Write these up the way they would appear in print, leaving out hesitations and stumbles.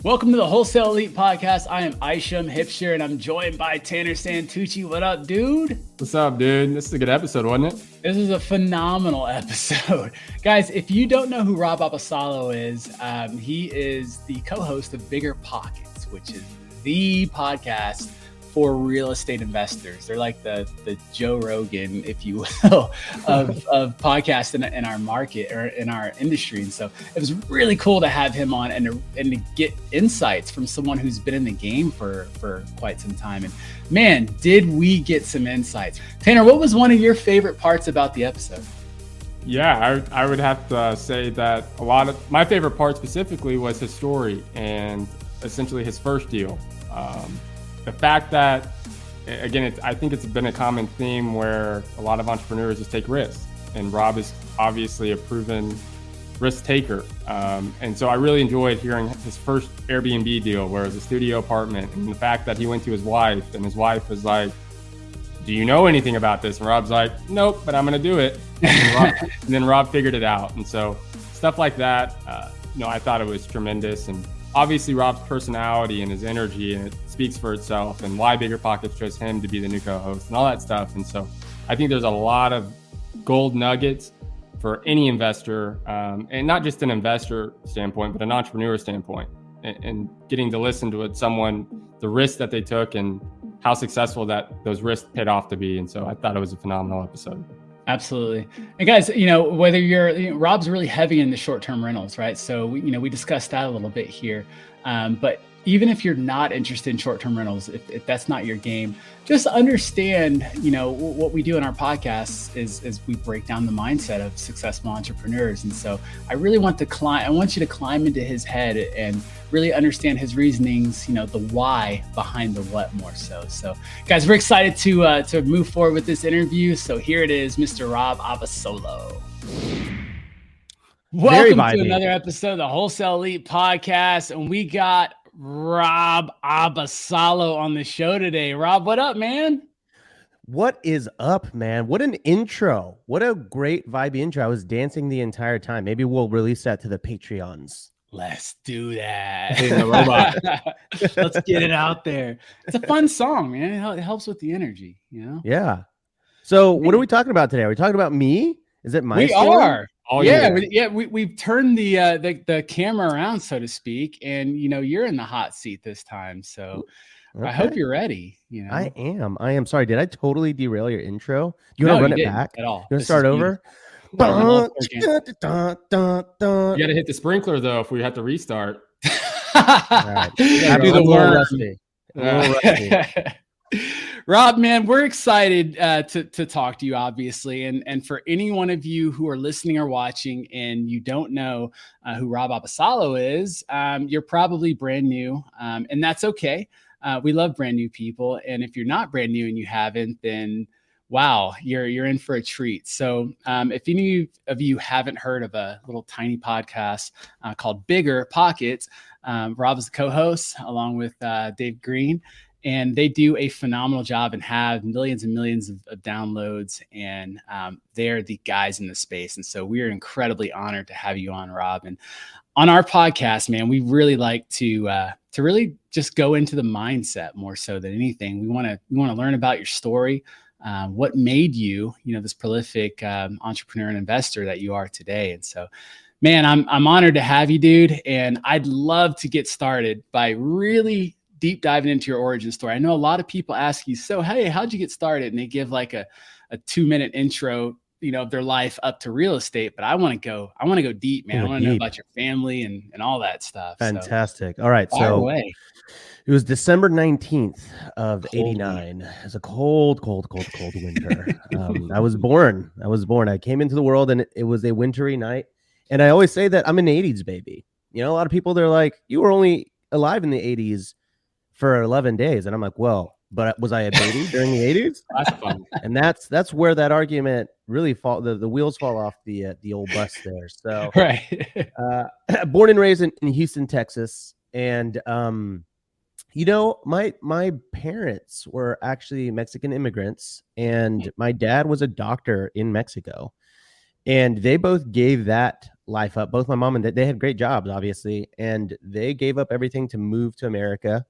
Welcome to the Wholesale Elite Podcast. I am Isham and I'm joined by Tanner Santucci. What up, dude? What's up, dude? This is a good episode, wasn't it? This is a phenomenal episode. Guys, if you don't know who Rob Abasolo is, he is the co-host of Bigger Pockets, which is the podcast for real estate investors. They're like the Joe Rogan, if you will, of podcasts in our market or in our industry. And so it was really cool to have him on and to get insights from someone who's been in the game for quite some time. And man, did we get some insights. Tanner, what was one of your favorite parts about the episode? Yeah, I would have to say that a lot of my favorite part specifically was his story and essentially his first deal. The fact that, again, I think it's been a common theme where a lot of entrepreneurs just take risks, and Rob is obviously a proven risk taker. And so I really enjoyed hearing his first Airbnb deal where it was a studio apartment, and the fact that he went to his wife and his wife was like, "Do you know anything about this?" And Rob's like, "Nope, but I'm going to do it." And then Rob figured it out. And so stuff like that, I thought it was tremendous. And obviously Rob's personality and his energy, and it speaks for itself, and why Bigger Pockets chose him to be the new co-host and all that stuff. And so I think there's a lot of gold nuggets for any investor, and not just an investor standpoint, but an entrepreneur standpoint, and getting to listen to someone, the risk that they took and how successful that those risks paid off to be. And so I thought it was a phenomenal episode. Absolutely. And guys, whether Rob's really heavy in the short-term rentals, right? So we discussed that a little bit here. But even if you're not interested in short-term rentals, if that's not your game, just understand, what we do in our podcasts is we break down the mindset of successful entrepreneurs. And so I really want you to climb into his head and really understand his reasonings, the why behind the what more so. So guys, we're excited to move forward with this interview. So here it is, Mr. Rob Abasolo. Welcome to another episode of the Wholesale Elite Podcast. And we got Rob Abasolo on the show today. Rob, what up, man? What is up, man? What an intro. What a great vibe intro. I was dancing the entire time. Maybe we'll release that to the Patreons. Let's do that. Let's get it out there. It's a fun song, man. It helps with the energy, Yeah. So what are we talking about today? Are we talking about me? Is it my story? Are. Oh yeah. We've turned the camera around, so to speak, and you're in the hot seat this time. So okay. I hope you're ready. I am. Sorry, did I totally derail your intro? Do you want to run it back at all? You want to start over? You got to hit the sprinkler though if we have to restart. All right. Do the worm. Rob, man, we're excited to talk to you, obviously. And for any one of you who are listening or watching and you don't know who Rob Abasolo is, you're probably brand new, and that's okay. We love brand new people. And if you're not brand new and you haven't, then wow, you're in for a treat. So if any of you haven't heard of a little tiny podcast called Bigger Pockets, Rob is the co-host along with Dave Green. And they do a phenomenal job and have millions and millions of downloads. And they're the guys in the space. And so we're incredibly honored to have you on, Rob. And on our podcast, man, we really like to really just go into the mindset more so than anything. We want to learn about your story, what made you, this prolific entrepreneur and investor that you are today. And so, man, I'm honored to have you, dude. And I'd love to get started by really deep diving into your origin story. I know a lot of people ask you, so, hey, how'd you get started? And they give like a 2-minute intro, of their life up to real estate. But I want to go deep, man. I want to know about your family and all that stuff. Fantastic. All right. So it was December 19th of 89. It was a cold winter. I was born. I came into the world and it was a wintry night. And I always say that I'm an 80s baby. A lot of people, they're like, you were only alive in the 80s for 11 days. And I'm like, well, but was I a baby during the 80s? That's fun. And that's where that argument really the wheels fall off the old bus there. So right. Born and raised in Houston, Texas. And my parents were actually Mexican immigrants, and my dad was a doctor in Mexico. And they both gave that life up. Both my mom and dad, they had great jobs, obviously, and they gave up everything to move to America.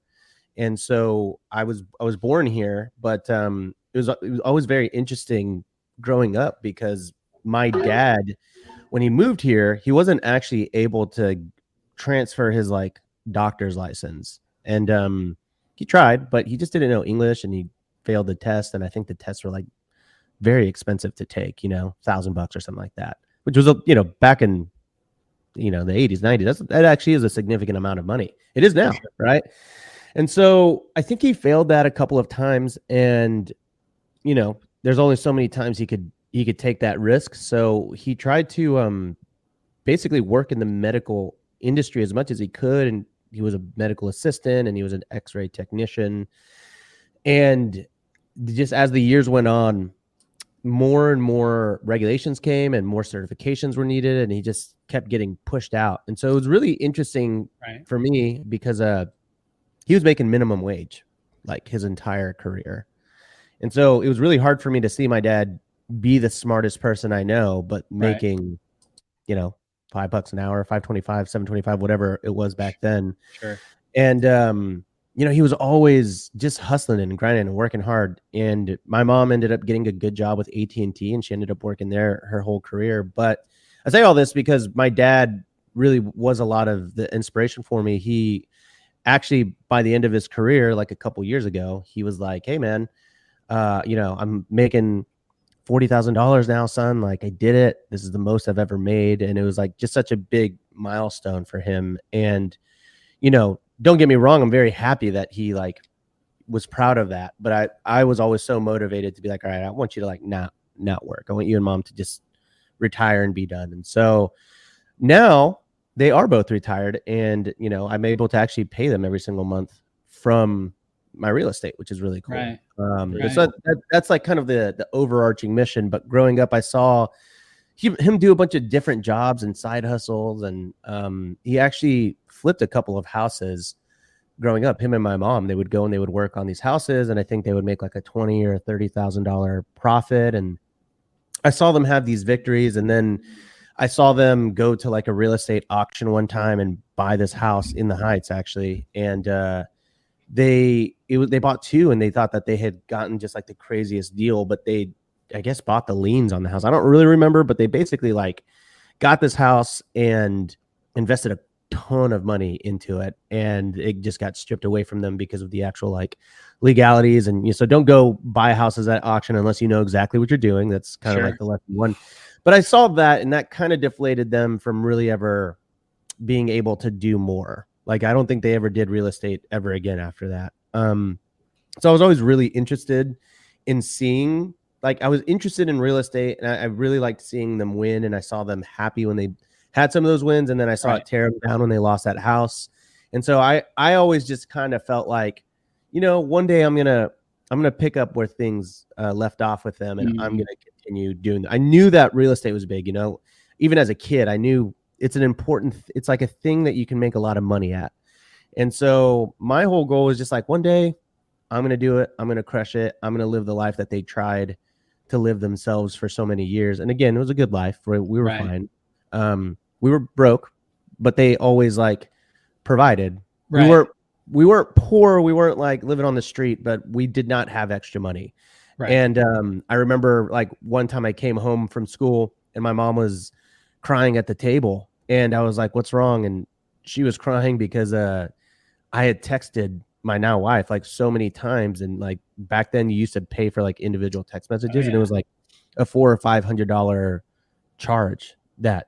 And so I was born here, but it was always very interesting growing up because my dad, when he moved here, he wasn't actually able to transfer his like doctor's license, and he tried, but he just didn't know English, and he failed the test. And I think the tests were like very expensive to take, $1,000 or something like that, which was back in the 80s, 90s. That actually is a significant amount of money. It is now, right? And so I think he failed that a couple of times, and there's only so many times he could take that risk. So he tried to basically work in the medical industry as much as he could, and he was a medical assistant and he was an X-ray technician. And just as the years went on, more and more regulations came and more certifications were needed, and he just kept getting pushed out. And so it was really interesting for me because he was making minimum wage like his entire career. And so it was really hard for me to see my dad be the smartest person I know, but making, $5 an hour, $5.25, $7.25, whatever it was back then. Sure. And, he was always just hustling and grinding and working hard. And my mom ended up getting a good job with AT&T, and she ended up working there her whole career. But I say all this because my dad really was a lot of the inspiration for me. He actually, by the end of his career, like a couple years ago, he was like, "Hey man, I'm making $40,000 now, son. Like I did it. This is the most I've ever made." And it was like just such a big milestone for him. And, don't get me wrong, I'm very happy that he like was proud of that. But I was always so motivated to be like, all right, I want you to like not work. I want you and mom to just retire and be done. And so now they are both retired, and, I'm able to actually pay them every single month from my real estate, which is really cool. Right. So that's like kind of the overarching mission. But growing up, I saw him do a bunch of different jobs and side hustles, and he actually flipped a couple of houses growing up. Him and my mom, they would go and they would work on these houses, and I think they would make like a $20,000 or $30,000 profit. And I saw them have these victories, and then I saw them go to like a real estate auction one time and buy this house in the Heights, actually. And they bought two, and they thought that they had gotten just like the craziest deal, but they, I guess, bought the liens on the house. I don't really remember, but they basically like got this house and invested a ton of money into it, and it just got stripped away from them because of the actual like legalities. And so don't go buy houses at auction unless you know exactly what you're doing. That's kind of like the lesson one. But I saw that, and that kind of deflated them from really ever being able to do more. Like, I don't think they ever did real estate ever again after that. So I was always really interested in seeing, like, I was interested in real estate, and I really liked seeing them win. And I saw them happy when they had some of those wins. And then I saw it tear them down when they lost that house. And so I always just kind of felt like, one day I'm going to pick up where things left off with them, and I'm going to continue doing that. I knew that real estate was big, even as a kid, I knew it's it's like a thing that you can make a lot of money at. And so my whole goal was just like, one day I'm going to do it. I'm going to crush it. I'm going to live the life that they tried to live themselves for so many years. And again, it was a good life. We were fine. We were broke, but they always like provided. Right. We weren't poor. We weren't like living on the street, but we did not have extra money. Right. And I remember like one time I came home from school, and my mom was crying at the table, and I was like, "What's wrong?" And she was crying because I had texted my now wife like so many times, and like back then you used to pay for like individual text messages, and it was like a $400 or $500 charge that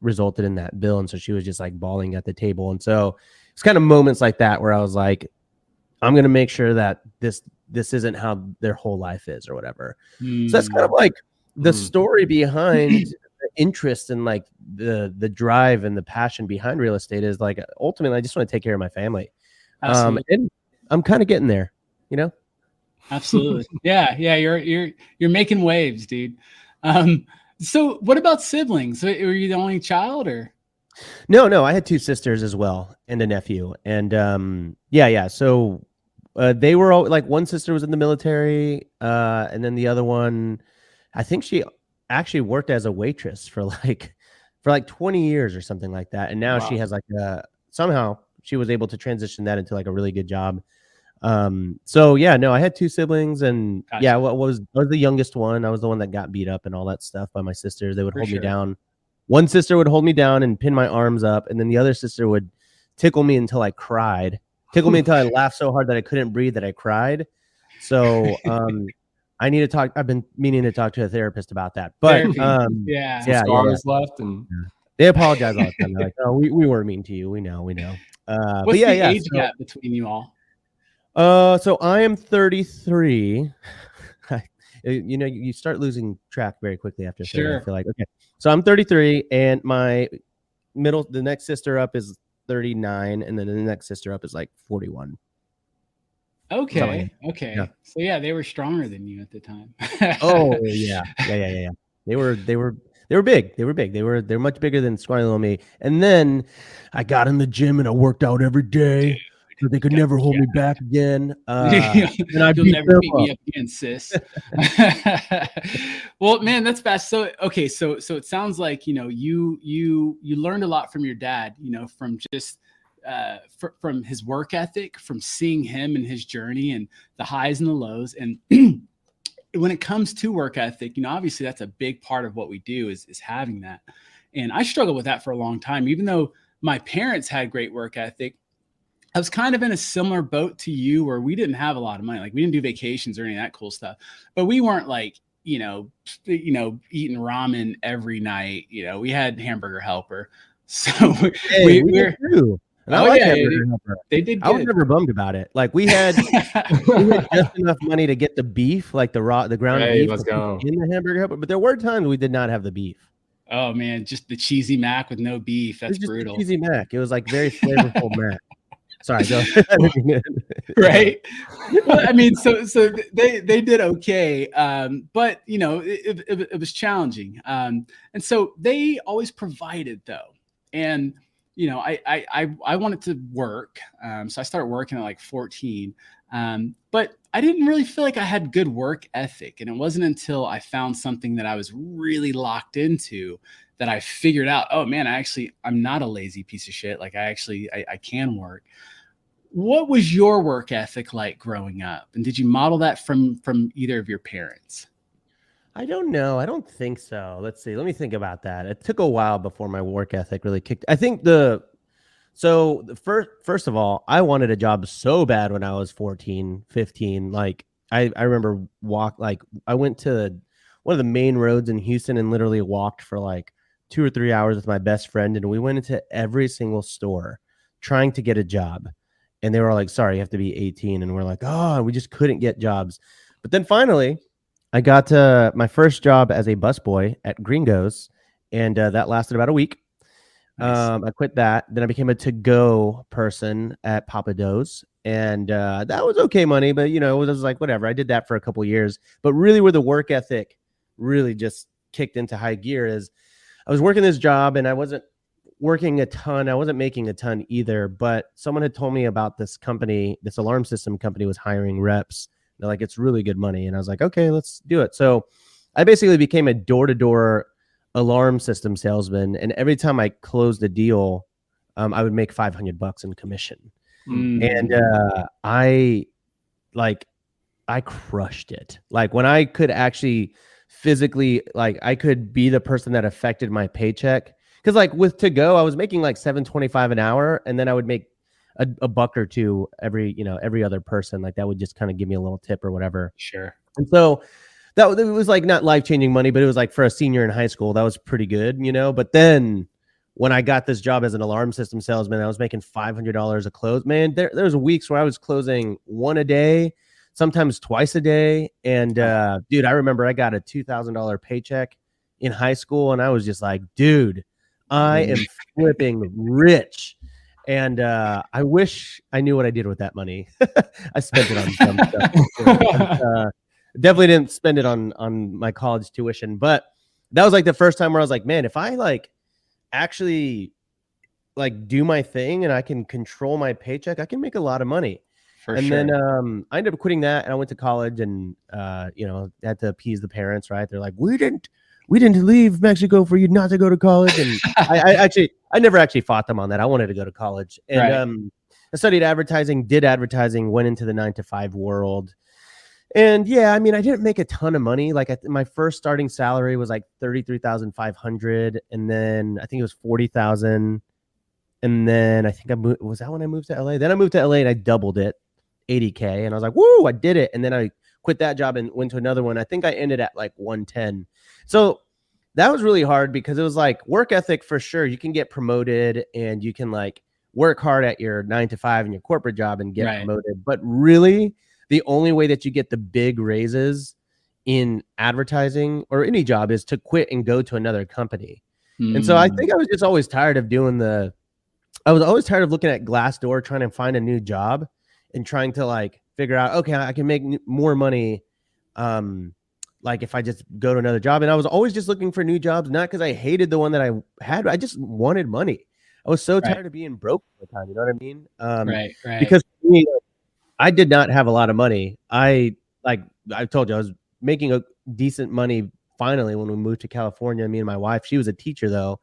resulted in that bill. And so she was just like bawling at the table. And so it's kind of moments like that where I was like, I'm going to make sure that this isn't how their whole life is or whatever. So that's kind of like the story behind the interest and like the drive and the passion behind real estate is like, ultimately, I just want to take care of my family. And I'm kind of getting there, Absolutely. Yeah. You're making waves, dude. So what about siblings? Were you the only child, or? No, I had two sisters as well and a nephew. And so they were all like, one sister was in the military, and then the other one, I think she actually worked as a waitress for like 20 years or something like that. And now she has like somehow she was able to transition that into like a really good job. So yeah, no, I had 2 siblings, and Gotcha. yeah, I was the youngest one. I was the one that got beat up and all that stuff by my sisters. They would hold me down. One sister would hold me down and pin my arms up, and then the other sister would tickle me until I cried. Tickle me until I laughed so hard that I couldn't breathe that I cried. So I need to talk. I've been meaning to talk to a therapist about that. But scars left, and they apologize all the time. They're like, "Oh, we were mean to you. We know." What's but yeah, the age gap between you all? So I am 33. You know, you start losing track very quickly after 30. I feel like, okay. So I'm 33, and the next sister up is 39, and then the next sister up is like 41. Okay. Yeah. So yeah, they were stronger than you at the time. Oh yeah. They were big. They're much bigger than scrawny little me. And then I got in the gym and I worked out every day. So they could never hold me back again. And you'll never beat me up again, sis. Well, man, that's fast. So okay, so it sounds like, you know, you learned a lot from your dad, you know, from just from his work ethic, from seeing him and his journey and the highs and the lows. And when it comes to work ethic, you know, obviously that's a big part of what we do is having that. And I struggled with that for a long time, even though my parents had great work ethic. I was kind of in a similar boat to you where we didn't have a lot of money. Like we didn't do vacations or any of that cool stuff, but we weren't like, you know, eating ramen every night. You know, we had Hamburger Helper. So we did too. And I like Hamburger Helper. They did good. I was never bummed about it. Like we had just enough money to get the beef, like the ground beef in the Hamburger Helper. But there were times we did not have the beef. Oh man, just the cheesy mac with no beef. That's brutal. Cheesy mac. It was like very flavorful mac. Sorry, go ahead. Right. Well, I mean, so they did okay, but you know, it was challenging, and so they always provided though, and you know, I wanted to work, so I started working at like 14, but I didn't really feel like I had good work ethic, and it wasn't until I found something that I was really locked into that I figured out, oh man, I'm not a lazy piece of shit. Like I can work. What was your work ethic like growing up? And did you model that from either of your parents? I don't know. I don't think so. Let's see. Let me think about that. It took a while before my work ethic really kicked. I think first of all, I wanted a job so bad when I was 14, 15. Like I remember I went to one of the main roads in Houston and literally walked for like 2 or 3 hours with my best friend. And we went into every single store trying to get a job. And they were like, sorry, you have to be 18. And we're like, oh, we just couldn't get jobs. But then finally, I got my first job as a busboy at Gringos. And that lasted about a week. Nice. I quit that. Then I became a to-go person at Papa Do's. And that was okay money. But, you know, it was like, whatever. I did that for a couple of years. But really where the work ethic really just kicked into high gear is I was working this job and I wasn't working a ton. I wasn't making a ton either, but someone had told me about this company, this alarm system company was hiring reps. They're like, it's really good money. And I was like, okay, let's do it. So I basically became a door-to-door alarm system salesman. And every time I closed a deal, I would make $500 in commission. And I crushed it. Like when I could actually physically, like I could be the person that affected my paycheck. Because like with to go, I was making like $7.25 an hour, and then I would make a buck or two every other person. Like that would just kind of give me a little tip or whatever. Sure. And so it was like not life-changing money, but it was like for a senior in high school, that was pretty good, you know. But then when I got this job as an alarm system salesman, I was making $500 a close. Man, there was weeks where I was closing one a day, sometimes twice a day. And dude, I remember I got a $2,000 paycheck in high school, and I was just like, dude, I am flipping rich. And I wish I knew what I did with that money. I spent it on some stuff. Definitely didn't spend it on my college tuition. But that was like the first time where I was like, man, if I like actually like do my thing and I can control my paycheck, I can make a lot of money. Then I ended up quitting that, and I went to college and, had to appease the parents, right? They're like, we didn't we didn't leave Mexico for you not to go to college. And I never actually fought them on that. I wanted to go to college. And I studied advertising, did advertising, went into the 9-to-5 world. And yeah, I mean, I didn't make a ton of money. Like my first starting salary was like $33,500, and then I think it was $40,000. And then I think I moved. Was that when I moved to LA? Then I moved to LA and I doubled it, $80K, and I was like, "Woo, I did it!" And then I quit that job and went to another one. I think I ended at like 110. So that was really hard because it was like work ethic for sure. You can get promoted and you can like work hard at your 9-to-5 and your corporate job and get promoted, but really, the only way that you get the big raises in advertising or any job is to quit and go to another company. And so I think I was just always tired of I was always tired of looking at Glassdoor, trying to find a new job and trying to like figure out, okay, I can make more money. Like if I just go to another job. And I was always just looking for new jobs, not because I hated the one that I had. I just wanted money. I was so tired of being broke all the time. You know what I mean? Because for me, I did not have a lot of money. I told you, I was making a decent money finally when we moved to California. Me and my wife, she was a teacher though.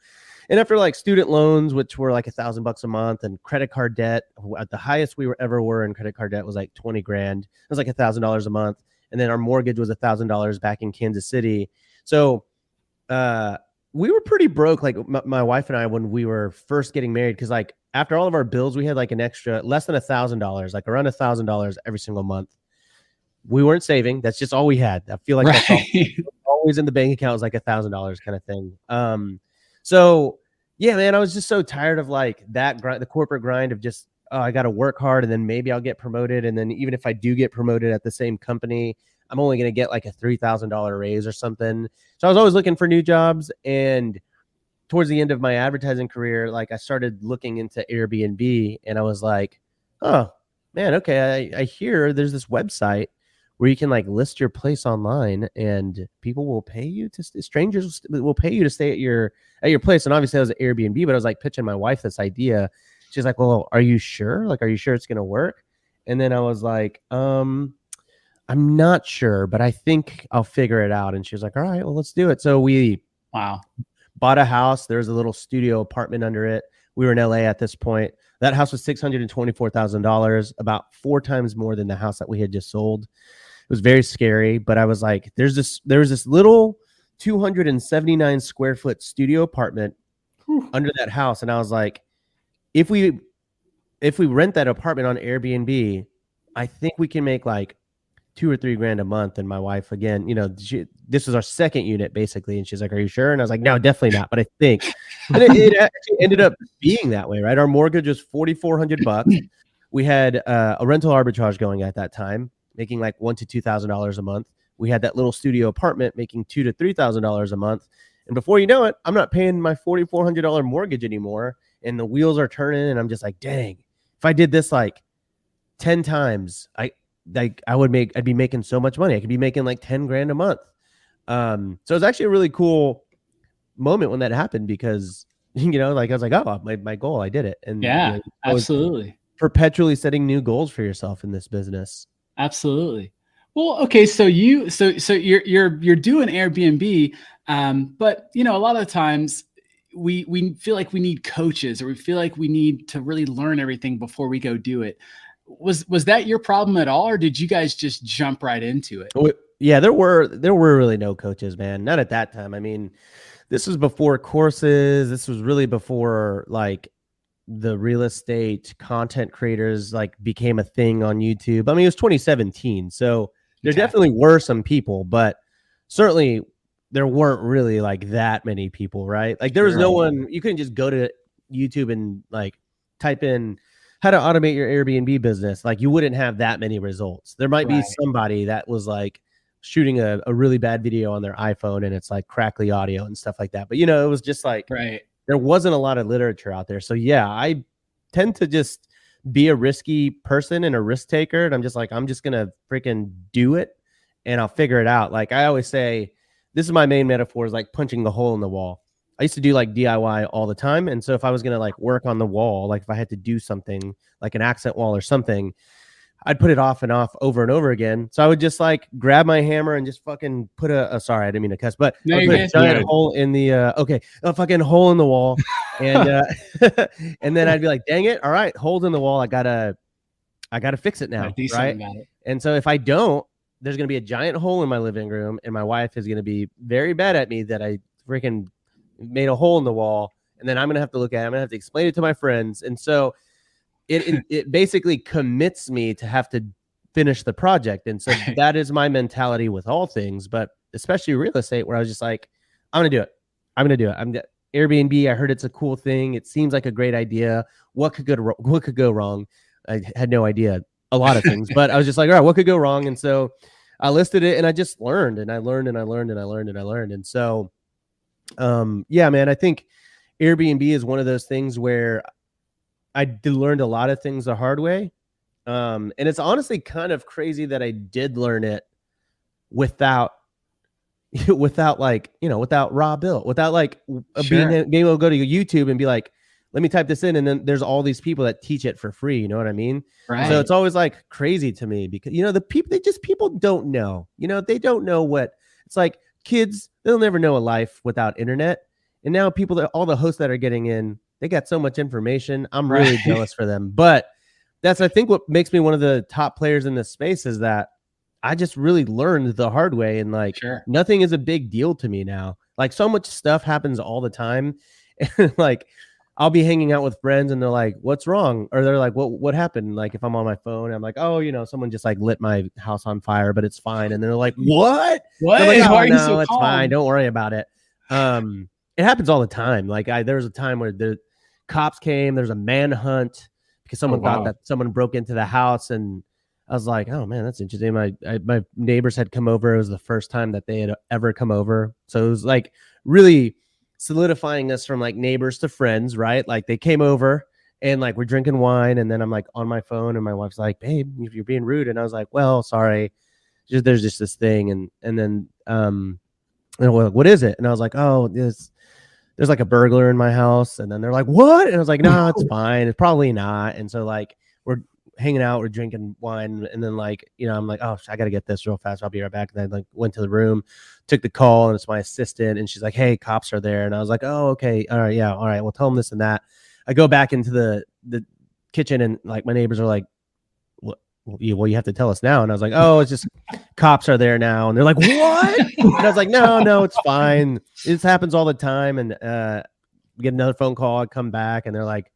And after like student loans, which were like $1,000 a month, and credit card debt, at the highest we ever were in credit card debt was like 20 grand. It was like $1,000 a month. And then our mortgage was $1,000 back in Kansas City. So we were pretty broke, like my wife and I, when we were first getting married, because like after all of our bills, we had like an extra less than $1,000, like around $1,000 every single month. We weren't saving. That's just all we had. I feel like that's always in the bank account was like $1,000 kind of thing. So yeah, man, I was just so tired of like that the corporate grind of just, oh, I got to work hard and then maybe I'll get promoted. And then even if I do get promoted at the same company, I'm only going to get like a $3,000 raise or something. So I was always looking for new jobs. And towards the end of my advertising career, like I started looking into Airbnb, and I was like, oh man, okay, I hear there's this website where you can like list your place online and people will pay you strangers will pay you to stay at your place. And obviously I was at Airbnb, but I was like pitching my wife this idea. She's like, well, are you sure? Like, are you sure it's going to work? And then I was like, I'm not sure, but I think I'll figure it out. And she was like, all right, well, let's do it. So we bought a house. There's a little studio apartment under it. We were in LA at this point. That house was $624,000, about 4 times more than the house that we had just sold. It was very scary, but I was like, there was this little 279 square foot studio apartment under that house. And I was like, if we rent that apartment on Airbnb, I think we can make like $2 or $3 grand a month. And my wife, again, you know, this was our second unit basically. And she's like, are you sure? And I was like, no, definitely not. But I think, and it actually ended up being that way, right? Our mortgage was $4,400. We had a rental arbitrage going at that time, making like $1,000 to $2,000 a month. We had that little studio apartment making $2,000 to $3,000 a month. And before you know it, I'm not paying my $4,400 mortgage anymore. And the wheels are turning. And I'm just like, dang, if I did this like 10 times, I'd be making so much money. I could be making like 10 grand a month. So it was actually a really cool moment when that happened because, you know, like I was like, oh, my goal, I did it. And yeah, you know, absolutely. Perpetually setting new goals for yourself in this business. Absolutely. Well, okay. So you're doing Airbnb. But you know, a lot of times we feel like we need coaches, or we feel like we need to really learn everything before we go do it. Was that your problem at all, or did you guys just jump right into it? Yeah, there were really no coaches, man. Not at that time. I mean, this was before courses. This was really before like the real estate content creators like became a thing on YouTube. I mean, it was 2017. So there definitely were some people, but certainly there weren't really like that many people, right? Like there was no one, you couldn't just go to YouTube and like type in how to automate your Airbnb business. Like you wouldn't have that many results. There might be somebody that was like shooting a really bad video on their iPhone and it's like crackly audio and stuff like that. But you know, it was just like, there wasn't a lot of literature out there. So yeah, I tend to just be a risky person and a risk taker. And I'm just like, I'm just going to freaking do it and I'll figure it out. Like I always say, this is my main metaphor, is like punching the hole in the wall. I used to do like DIY all the time. And so if I was going to like work on the wall, like if I had to do something like an accent wall or something, I'd put it off and off over and over again. So I would just like grab my hammer and just fucking put sorry, I didn't mean to cuss, but I would put a giant hole in the, a fucking hole in the wall. And, and then I'd be like, dang it. All right. Holes in the wall. I gotta fix it now. Right. And so if I don't, there's going to be a giant hole in my living room and my wife is going to be very mad at me that I freaking made a hole in the wall. And then I'm going to have to look at it. I'm going to have to explain it to my friends. And so it basically commits me to have to finish the project. And so that is my mentality with all things, but especially real estate, where I was just like, I'm going to do it. I'm going to do it. I'm Airbnb. I heard it's a cool thing. It seems like a great idea. What could go wrong? I had no idea, a lot of things, but I was just like, all right, what could go wrong? And so I listed it and I just learned and I learned and I learned and I learned and I learned. And so, yeah, man, I think Airbnb is one of those things where I learned a lot of things the hard way. And it's honestly kind of crazy that I did learn it without like, without Robuilt, without like being able to go to YouTube and be like, let me type this in. And then there's all these people that teach it for free. You know what I mean? Right. So it's always like crazy to me because, people don't know, they don't know what it's like. Kids, they'll never know a life without internet. And now all the hosts that are getting in, they got so much information. I'm really jealous for them. But that's, I think, what makes me one of the top players in this space is that I just really learned the hard way. And like, nothing is a big deal to me now. Like, so much stuff happens all the time. And like, I'll be hanging out with friends and they're like, what's wrong? Or they're like, what happened? Like, if I'm on my phone, I'm like, oh, someone just like lit my house on fire, but it's fine. And they're like, what? Like, oh, no, it's fine. Don't worry about it. It happens all the time. Like there was a time where the cops came, there's a manhunt because someone thought that someone broke into the house. And I was like, oh man, that's interesting. My neighbors had come over. It was the first time that they had ever come over. So it was like really solidifying us from like neighbors to friends, right? Like they came over and like we're drinking wine. And then I'm like on my phone and my wife's like, babe, you're being rude. And I was like, well, sorry. There's just this thing. And then, what is it? And I was like, oh, there's like a burglar in my house. And then they're like, what? And I was like, no, it's fine. It's probably not. And so like, we're hanging out, we're drinking wine. And then like, I'm like, oh, I got to get this real fast. I'll be right back. And I like went to the room, took the call, and it's my assistant. And she's like, hey, cops are there. And I was like, oh, okay. All right. Yeah. All right. Well, tell them this and that. I go back into the kitchen and like my neighbors are like, well, you have to tell us now. And I was like, oh, it's just cops are there now. And they're like, what? And I was like, no, it's fine. This happens all the time. And we get another phone call. I come back and they're like,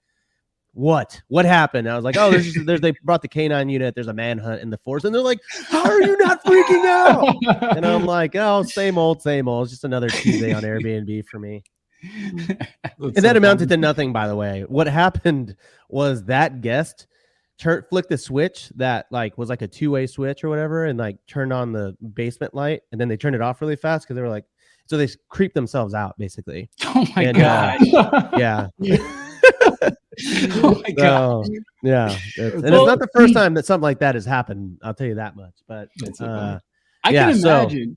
what happened? And I was like, oh, they brought the canine unit. There's a manhunt in the forest. And they're like, how are you not freaking out? And I'm like, oh, same old. It's just another Tuesday on Airbnb for me. And that amounted to nothing, by the way. What happened was that guest flicked the switch that like was like a two-way switch or whatever and like turned on the basement light, and then they turned it off really fast because they were like, so they creeped themselves out basically. Oh my god. Yeah. Oh my god. Yeah. It's not the first time that something like that has happened, I'll tell you that much. But I can imagine.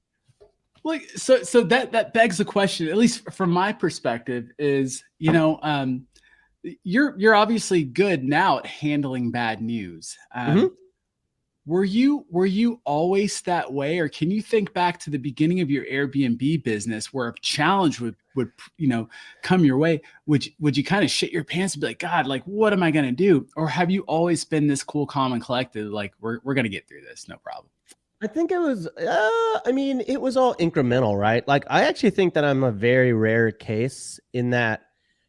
Like so that begs the question, at least from my perspective, is you're obviously good now at handling bad news. Were you always that way, or can you think back to the beginning of your Airbnb business where a challenge would come your way? Would you kind of shit your pants and be like, God, like what am I gonna do? Or have you always been this cool, calm, and collected? Like we're gonna get through this, no problem. I think it was. It was all incremental, right? Like I actually think that I'm a very rare case in that.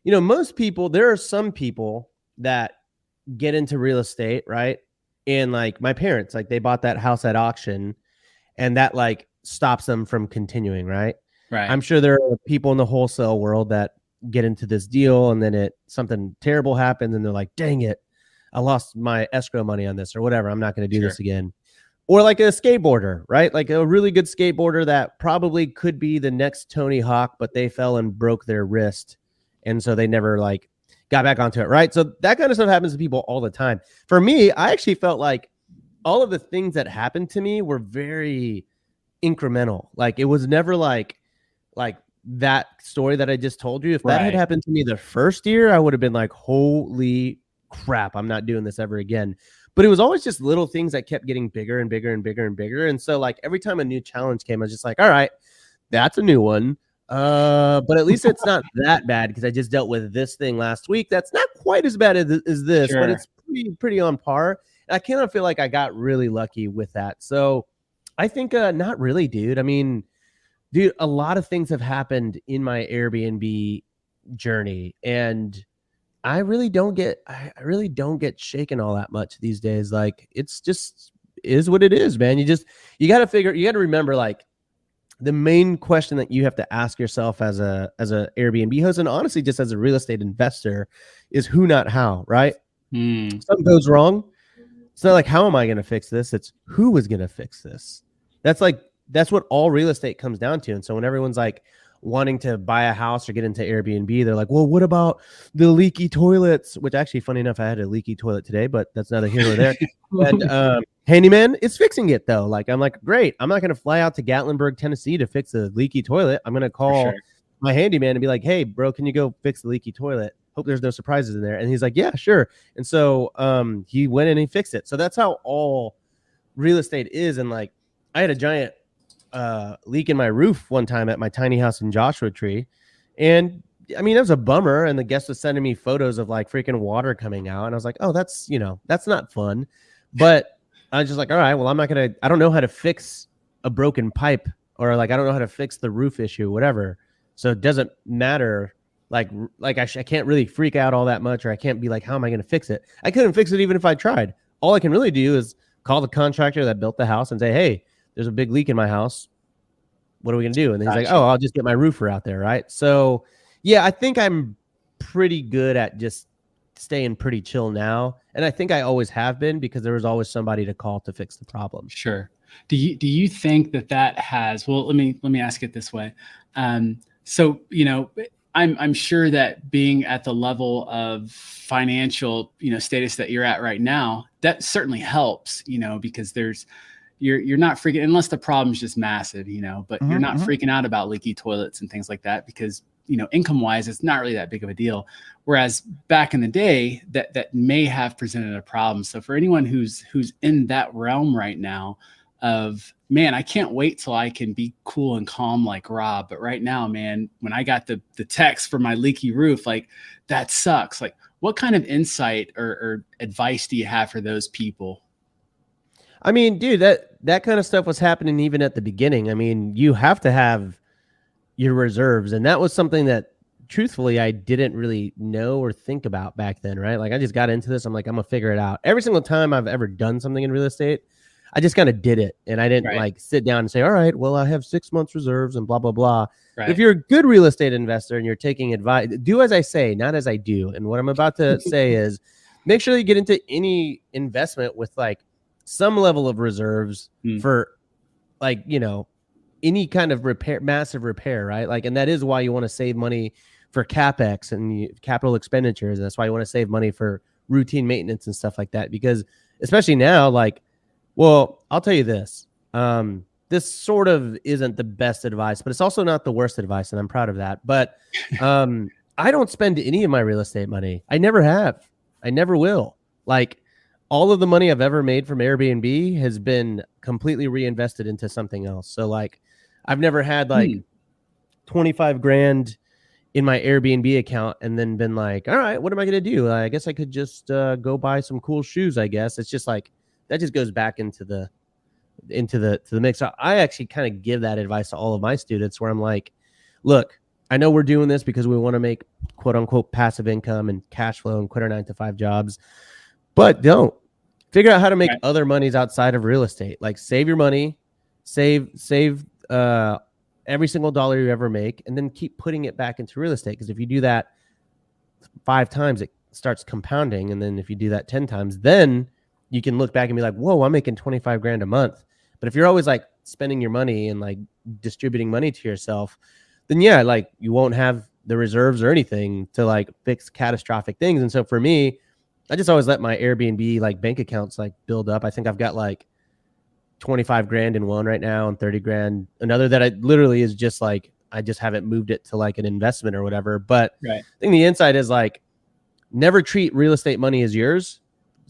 Most people, there are some people that get into real estate, right? And like my parents, like they bought that house at auction and that like stops them from continuing, right? Right. I'm sure there are people in the wholesale world that get into this deal and then something terrible happens and they're like, dang it, I lost my escrow money on this or whatever. I'm not going to do this again. Or like a skateboarder, right? Like a really good skateboarder that probably could be the next Tony Hawk, but they fell and broke their wrist. And so they never like got back onto it. Right. So that kind of stuff happens to people all the time. For me, I actually felt like all of the things that happened to me were very incremental. Like it was never like that story that I just told you. If that had happened to me the first year, I would have been like, holy crap, I'm not doing this ever again. but it was always just little things that kept getting bigger and bigger and bigger and bigger. And so like every time a new challenge came, I was just like, all right, that's a new one. But at least it's not that bad because I just dealt with this thing last week. That's not quite as bad as this, but it's pretty on par. And I kind of feel like I got really lucky with that. So I think not really, dude. I mean, dude, a lot of things have happened in my Airbnb journey, and I really don't get shaken all that much these days. Like it's just is what it is, man. You got to remember like the main question that you have to ask yourself as a Airbnb host, and honestly just as a real estate investor, is who, not how, right? Something goes wrong. It's not like, how am I going to fix this? It's who is going to fix this. That's what all real estate comes down to. And so when everyone's like wanting to buy a house or get into Airbnb, they're like, well, what about the leaky toilets? Which actually, funny enough, I had a leaky toilet today, but that's neither here nor there. And handyman is fixing it though. Like, I'm like, great. I'm not going to fly out to Gatlinburg, Tennessee to fix a leaky toilet. I'm going to call my handyman and be like, hey, bro, can you go fix the leaky toilet? Hope there's no surprises in there. And he's like, yeah, sure. And so he went in and he fixed it. So that's how all real estate is. And like, I had a giant leak in my roof one time at my tiny house in Joshua Tree. And I mean, it was a bummer. And the guest was sending me photos of like freaking water coming out. And I was like, oh, that's not fun. But I was just like, all right, well, I don't know how to fix a broken pipe, or like, I don't know how to fix the roof issue, whatever. So it doesn't matter. Like I can't really freak out all that much, or I can't be like, how am I going to fix it? I couldn't fix it even if I tried. All I can really do is call the contractor that built the house and say, hey, there's a big leak in my house. What are we going to do? And then he's like, oh, I'll just get my roofer out there. Right. So yeah, I think I'm pretty good at just staying pretty chill now. And I think I always have been, because there was always somebody to call to fix the problem. Sure. Do you think that has, well, let me ask it this way. So, I'm sure that being at the level of financial, status that you're at right now, that certainly helps, because you're not freaking, unless the problem's just massive, but you're not freaking out about leaky toilets and things like that, because, income wise, it's not really that big of a deal. Whereas back in the day, that may have presented a problem. So for anyone who's in that realm right now of, man, I can't wait till I can be cool and calm like Rob. But right now, man, when I got the text for my leaky roof, like, that sucks. Like, what kind of insight or advice do you have for those people? I mean, dude, that kind of stuff was happening even at the beginning. I mean, you have to have your reserves. And that was something that, truthfully, I didn't really know or think about back then, right? Like, I just got into this. I'm like, I'm going to figure it out. Every single time I've ever done something in real estate, I just kind of did it. And I didn't like sit down and say, all right, well, I have 6 months reserves and blah, blah, blah. Right. If you're a good real estate investor and you're taking advice, do as I say, not as I do. And what I'm about to say is, make sure you get into any investment with like some level of reserves for like, any kind of repair, massive repair, right? Like, and that is why you want to save money for CapEx and capital expenditures. And that's why you want to save money for routine maintenance and stuff like that. Because especially now, like, well, I'll tell you this. This sort of isn't the best advice, but it's also not the worst advice, and I'm proud of that. But I don't spend any of my real estate money. I never have. I never will. Like, all of the money I've ever made from Airbnb has been completely reinvested into something else. So, like, I've never had like 25 grand in my Airbnb account and then been like, all right, what am I going to do? I guess I could just go buy some cool shoes, I guess. It's just like, that just goes back into the mix. So I actually kind of give that advice to all of my students, where I'm like, look, I know we're doing this because we want to make quote unquote passive income and cash flow and quit our 9-to-5 jobs, but don't figure out how to make other monies outside of real estate. Like, save your money, save every single dollar you ever make, and then keep putting it back into real estate. Because if you do that 5 times, it starts compounding. And then if you do that 10 times, then you can look back and be like, whoa, I'm making 25 grand a month. But if you're always like spending your money and like distributing money to yourself, then yeah, like, you won't have the reserves or anything to like fix catastrophic things. And so for me, I just always let my Airbnb like bank accounts like build up. I think I've got like 25 grand in one right now and 30 grand another that I literally is just like, I just haven't moved it to like an investment or whatever. But I think the insight is like, never treat real estate money as yours.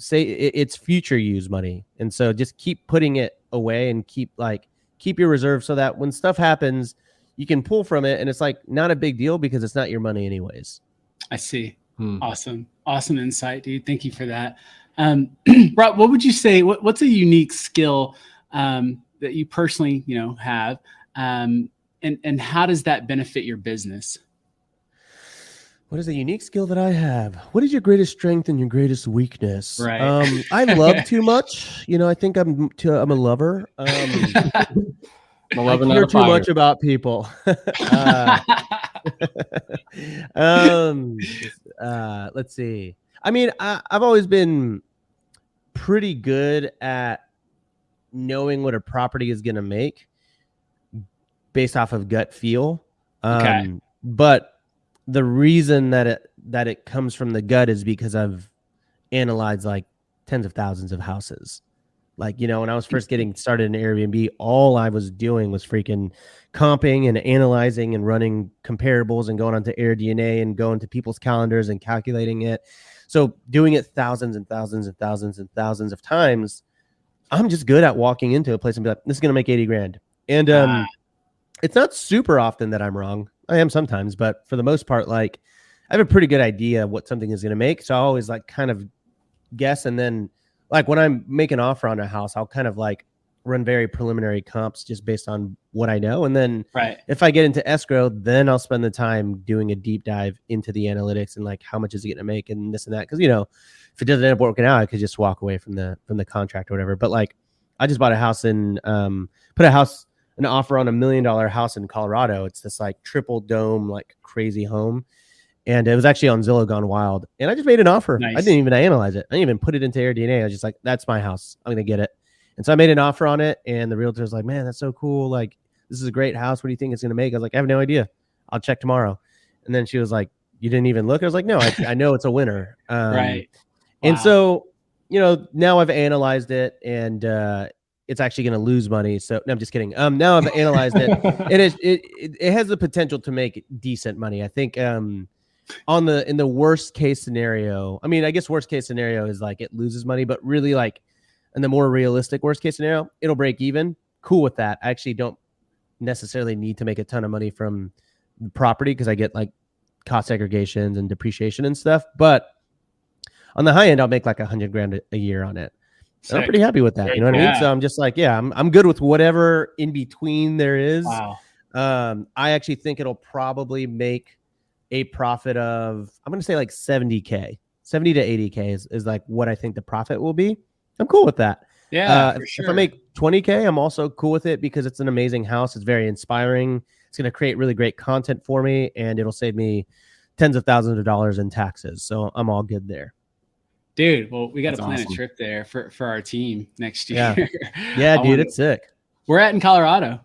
say it's future use money. And so just keep putting it away and keep your reserve so that when stuff happens, you can pull from it. And it's like not a big deal because it's not your money anyways. I see. Awesome insight, dude. Thank you for that. Rob, what would you say? What's a unique skill that you personally, have, and how does that benefit your business? What is a unique skill that I have? What is your greatest strength and your greatest weakness? Right. I love too much. I think I'm a lover. I care too much about people. Let's see. I mean, I've always been pretty good at knowing what a property is going to make based off of gut feel. But the reason that it comes from the gut is because I've analyzed like tens of thousands of houses. Like, when I was first getting started in Airbnb, all I was doing was freaking comping and analyzing and running comparables and going onto AirDNA and going to people's calendars and calculating it. So doing it thousands and thousands and thousands and thousands of times, I'm just good at walking into a place and be like, this is going to make 80 grand. And it's not super often that I'm wrong. I am sometimes, but for the most part, like I have a pretty good idea what something is going to make. So I always like kind of guess. And then like when I'm making an offer on a house, I'll kind of like run very preliminary comps just based on what I know. And then if I get into escrow, then I'll spend the time doing a deep dive into the analytics and like how much is it going to make and this and that. Cause if it doesn't end up working out, I could just walk away from the contract or whatever. But like I just bought a house in, an offer on $1 million house in Colorado. It's this like triple dome, like crazy home. And it was actually on Zillow Gone Wild. And I just made an offer. Nice. I didn't even analyze it. I didn't even put it into AirDNA. I was just like, that's my house. I'm going to get it. And so I made an offer on it. And the realtor was like, man, that's so cool. Like, this is a great house. What do you think it's going to make? I was like, I have no idea. I'll check tomorrow. And then she was like, you didn't even look? I was like, no, I know it's a winner. Right. Wow. And so, now I've analyzed it and it's actually going to lose money. So no, I'm just kidding. Now I've analyzed it. It has the potential to make decent money. I think in the worst case scenario, I mean, I guess worst case scenario is like it loses money, but really like in the more realistic worst case scenario, it'll break even. Cool with that. I actually don't necessarily need to make a ton of money from the property because I get like cost segregations and depreciation and stuff. But on the high end, I'll make like $100,000 a year on it. I'm pretty happy with that. You know what I mean? So I'm just like, yeah, I'm good with whatever in between there is. Wow. I actually think it'll probably make a profit of, I'm going to say like 70K, 70 to 80K is like what I think the profit will be. I'm cool with that. Yeah. For sure. If I make 20K, I'm also cool with it because it's an amazing house. It's very inspiring. It's going to create really great content for me and it'll save me tens of thousands of dollars in taxes. So I'm all good there. Dude, well, we got to plan a trip there for our team next year. Yeah, dude, it's sick. We're at in Colorado.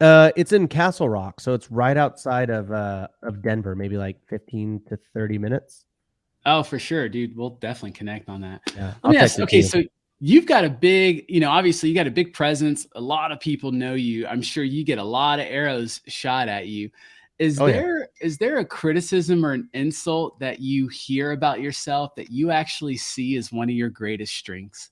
It's in Castle Rock, so it's right outside of Denver, maybe like 15 to 30 minutes. Oh, for sure, dude. We'll definitely connect on that. Yeah. Let me ask, okay, so you've got a big, obviously you got a big presence. A lot of people know you. I'm sure you get a lot of arrows shot at you. Is there a criticism or an insult that you hear about yourself that you actually see as one of your greatest strengths?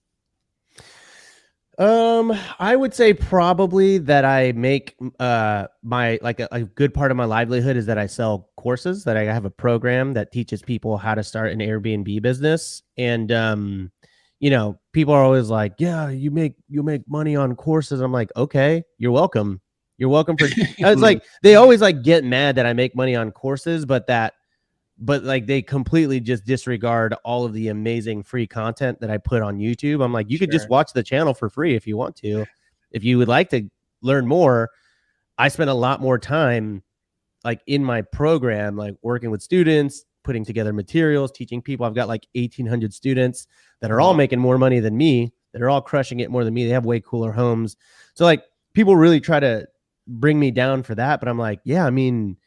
I would say probably that I make my like a good part of my livelihood is that I sell courses, that I have a program that teaches people how to start an Airbnb business. And people are always like, yeah, you make money on courses. I'm like, okay, you're welcome. You're welcome for it's like they always like get mad that I make money on courses, but like they completely just disregard all of the amazing free content that I put on YouTube. I'm like, you could just watch the channel for free if you want to. If you would like to learn more, I spend a lot more time like in my program, like working with students, putting together materials, teaching people. I've got like 1,800 students that are all making more money than me, that are all crushing it more than me. They have way cooler homes. So like people really try to bring me down for that. But I'm like, yeah, I mean,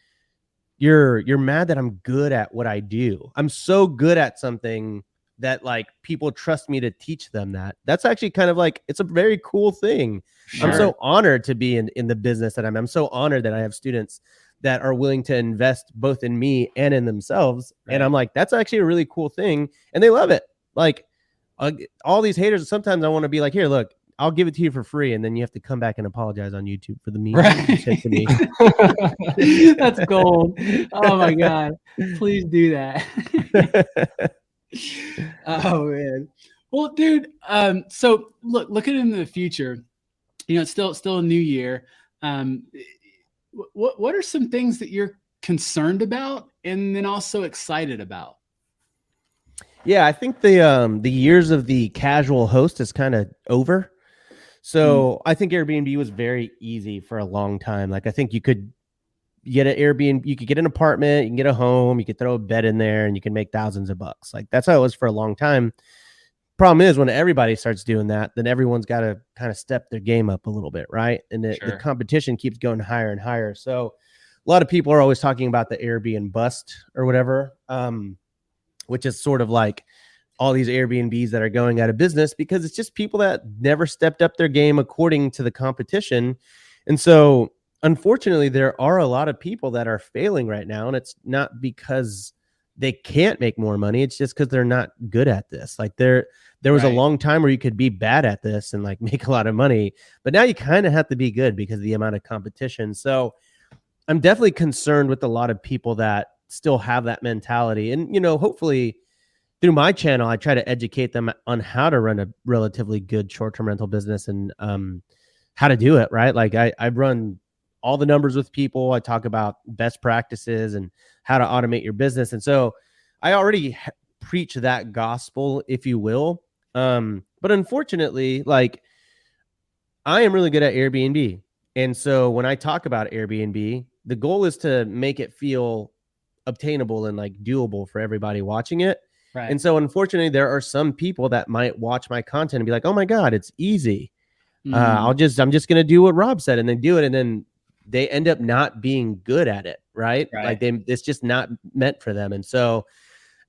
you're mad that I'm good at what I do. I'm so good at something that like people trust me to teach them that. That's actually kind of like, it's a very cool thing. Sure. I'm so honored to be in the business that I'm so honored that I have students that are willing to invest both in me and in themselves. Right. And I'm like, that's actually a really cool thing. And they love it. Like all these haters, sometimes I want to be like, here, look, I'll give it to you for free, and then you have to come back and apologize on YouTube for the meme you said to me. That's gold. Oh my God. Please do that. Oh man. Well, dude, so looking into the future, it's still a new year. What are some things that you're concerned about and then also excited about? Yeah, I think the years of the casual host is kind of over. So I think Airbnb was very easy for a long time. Like, I think you could get an Airbnb, you could get an apartment, you can get a home, you could throw a bed in there, and you can make thousands of bucks. Like, that's how it was for a long time. Problem is, when everybody starts doing that, then everyone's got to kind of step their game up a little bit, right? And the competition keeps going higher and higher. So a lot of people are always talking about the Airbnb bust or whatever, which is sort of like all these Airbnbs that are going out of business because it's just people that never stepped up their game according to the competition. And so, unfortunately, there are a lot of people that are failing right now, and it's not because they can't make more money. It's just because they're not good at this. Like, there was a long time where you could be bad at this and like make a lot of money, but now you kind of have to be good because of the amount of competition. So I'm definitely concerned with a lot of people that still have that mentality. And, hopefully through my channel, I try to educate them on how to run a relatively good short-term rental business and how to do it, right? Like, I run all the numbers with people. I talk about best practices and how to automate your business. And so I already preach that gospel, if you will. But unfortunately, like, I am really good at Airbnb. And so when I talk about Airbnb, the goal is to make it feel obtainable and like doable for everybody watching it. Right. And so unfortunately, there are some people that might watch my content and be like, oh my God, it's easy. I'm just going to do what Rob said, and they do it. And then they end up not being good at it. Right. Like, it's just not meant for them. And so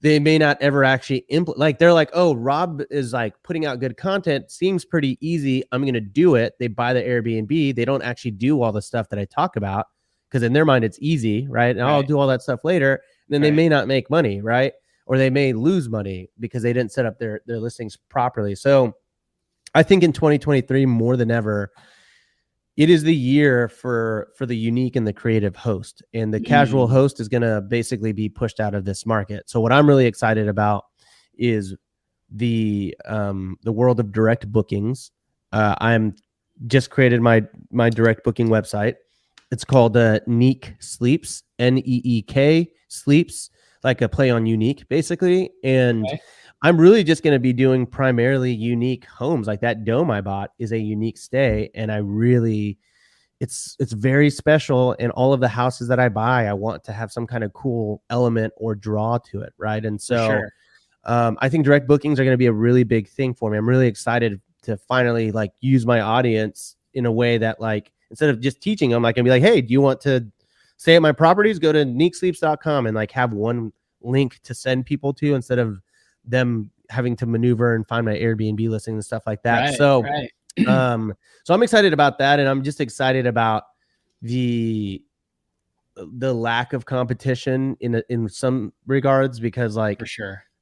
they may not ever actually implement. Like, they're like, oh, Rob is like putting out good content. Seems pretty easy. I'm going to do it. They buy the Airbnb. They don't actually do all the stuff that I talk about because in their mind, it's easy. Right. And I'll do all that stuff later. And then they may not make money. Right. Or they may lose money because they didn't set up their listings properly. So I think in 2023, more than ever, it is the year for the unique and the creative host, and the casual host is going to basically be pushed out of this market. So what I'm really excited about is the world of direct bookings. I'm just created my direct booking website. It's called Neek Sleeps, Neek Sleeps, like a play on unique, basically. And I'm really just going to be doing primarily unique homes. Like, that dome I bought is a unique stay, and it's very special. And all of the houses that I buy, I want to have some kind of cool element or draw to it, right? And so I think direct bookings are going to be a really big thing for me. I'm really excited to finally like use my audience in a way that, like, instead of just teaching them, I can be like, hey, do you want to stay at my properties? Go to neeksleeps.com and like have one link to send people to instead of them having to maneuver and find my Airbnb listing and stuff like that. So I'm excited about that. And I'm just excited about the lack of competition in some regards, because like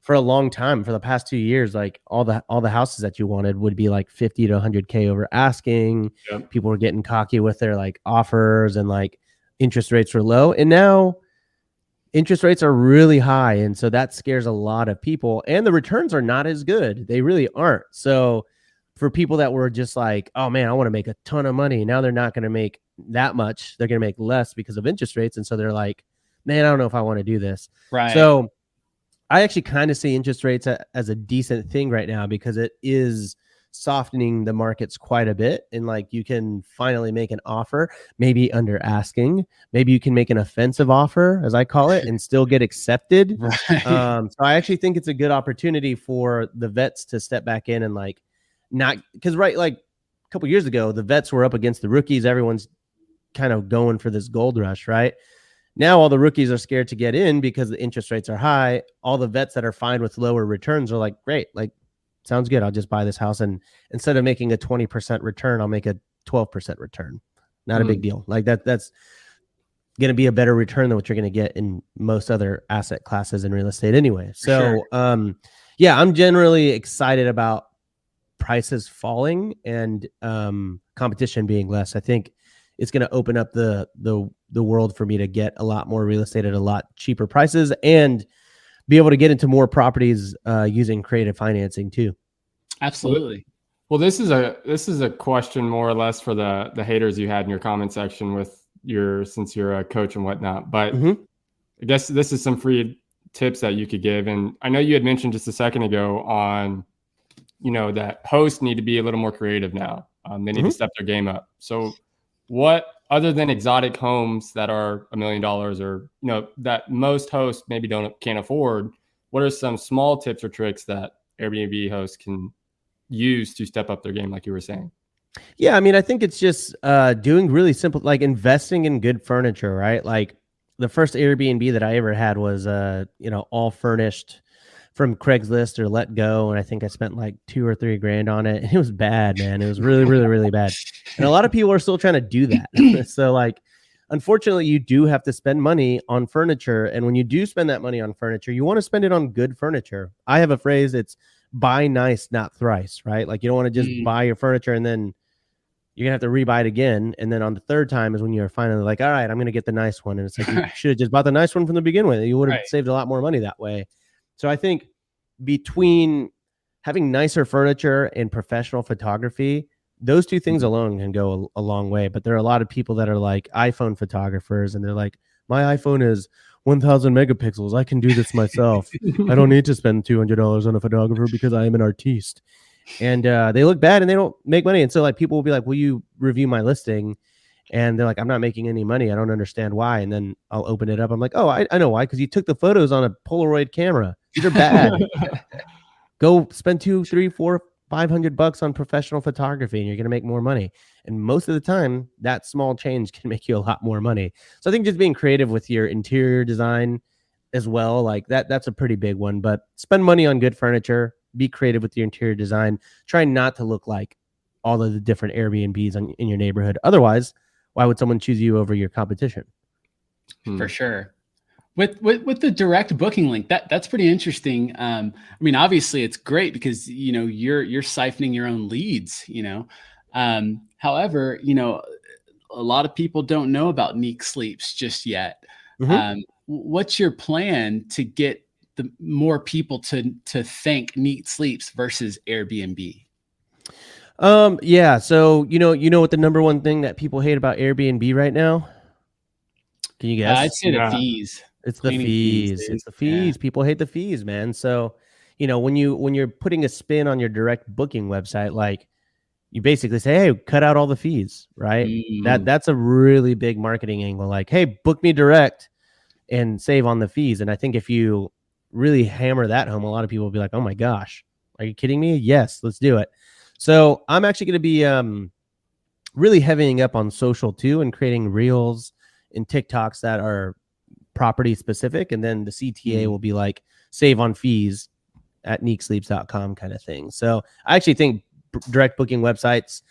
for a long time, for the past 2 years, like all the houses that you wanted would be like 50 to 100K over asking. People were getting cocky with their like offers, and like interest rates were low. And now interest rates are really high. And so that scares a lot of people, and the returns are not as good. They really aren't. So for people that were just like, oh man, I want to make a ton of money, now they're not going to make that much. They're going to make less because of interest rates. And so they're like, man, I don't know if I want to do this. Right. So I actually kind of see interest rates as a decent thing right now, because it is softening the markets quite a bit. And like, you can finally make an offer, maybe under asking, maybe you can make an offensive offer, as I call it, and still get accepted. So I actually think it's a good opportunity for the vets to step back in and like, not because like a couple years ago, the vets were up against the rookies. Everyone's kind of going for this gold rush, right? Now all the rookies are scared to get in because the interest rates are high. All the vets that are fine with lower returns are like, great, like, sounds good. I'll just buy this house, and instead of making a 20% return, I'll make a 12% return. Not a big deal. Like that's going to be a better return than what you're going to get in most other asset classes in real estate anyway. So, Yeah, I'm generally excited about prices falling and competition being less. I think it's going to open up the world for me to get a lot more real estate at a lot cheaper prices and be able to get into more properties using creative financing too. Absolutely. Well, this is a question more or less for the haters you had in your comment section with since you're a coach and whatnot. But I guess this is some free tips that you could give. And I know you had mentioned just a second ago on, that hosts need to be a little more creative now. They need to step their game up. So what, other than exotic homes that are $1 million or, that most hosts maybe can't afford, what are some small tips or tricks that Airbnb hosts can use to step up their game, like you were saying? Yeah, I mean, I think it's just doing really simple, like investing in good furniture, right? Like the first Airbnb that I ever had was, all furnished from Craigslist or Let Go, and I think I spent like $2,000 or $3,000 on it. And it was bad, man. It was really, really, really bad. And a lot of people are still trying to do that. So, like, unfortunately, you do have to spend money on furniture, and when you do spend that money on furniture, you want to spend it on good furniture. I have a phrase: it's buy nice, not thrice, right? Like you don't want to just buy your furniture and then you're gonna have to rebuy it again. And then on the third time is when you're finally like, all right, I'm gonna get the nice one. And it's like, you should have just bought the nice one from the beginning with. You would have saved a lot more money that way. So I think between having nicer furniture and professional photography, those two things alone can go a long way. But there are a lot of people that are like iPhone photographers and they're like, my iPhone is 1,000 megapixels. I can do this myself. I don't need to spend $200 on a photographer because I am an artiste. And they look bad and they don't make money. And so like people will be like, will you review my listing? And they're like, I'm not making any money. I don't understand why. And then I'll open it up. I'm like, oh, I know why. Because you took the photos on a Polaroid camera. These are bad. Go spend $200, $300, $400, $500 on professional photography and you're going to make more money. And most of the time, that small change can make you a lot more money. So I think just being creative with your interior design as well, like that's a pretty big one. But spend money on good furniture, be creative with your interior design. Try not to look like all of the different Airbnbs in your neighborhood. Otherwise, why would someone choose you over your competition? For sure. With the direct booking link, that's pretty interesting. I mean, obviously it's great because, you're siphoning your own leads, however, a lot of people don't know about Neek Sleeps just yet. What's your plan to get the more people to thank Neek Sleeps versus Airbnb? Yeah. So, you know what the number one thing that people hate about Airbnb right now? Can you guess? I'd say the fees. It's the fees. It's the fees. Yeah. People hate the fees, man. So, when you're putting a spin on your direct booking website, like you basically say, hey, cut out all the fees, right? That's a really big marketing angle. Like, hey, book me direct and save on the fees. And I think if you really hammer that home, a lot of people will be like, oh my gosh, are you kidding me? Yes, let's do it. So I'm actually going to be really heavying up on social too and creating reels and TikToks that are property specific. And then the CTA will be like save on fees at neeksleeps.com kind of thing. So I actually think direct booking websites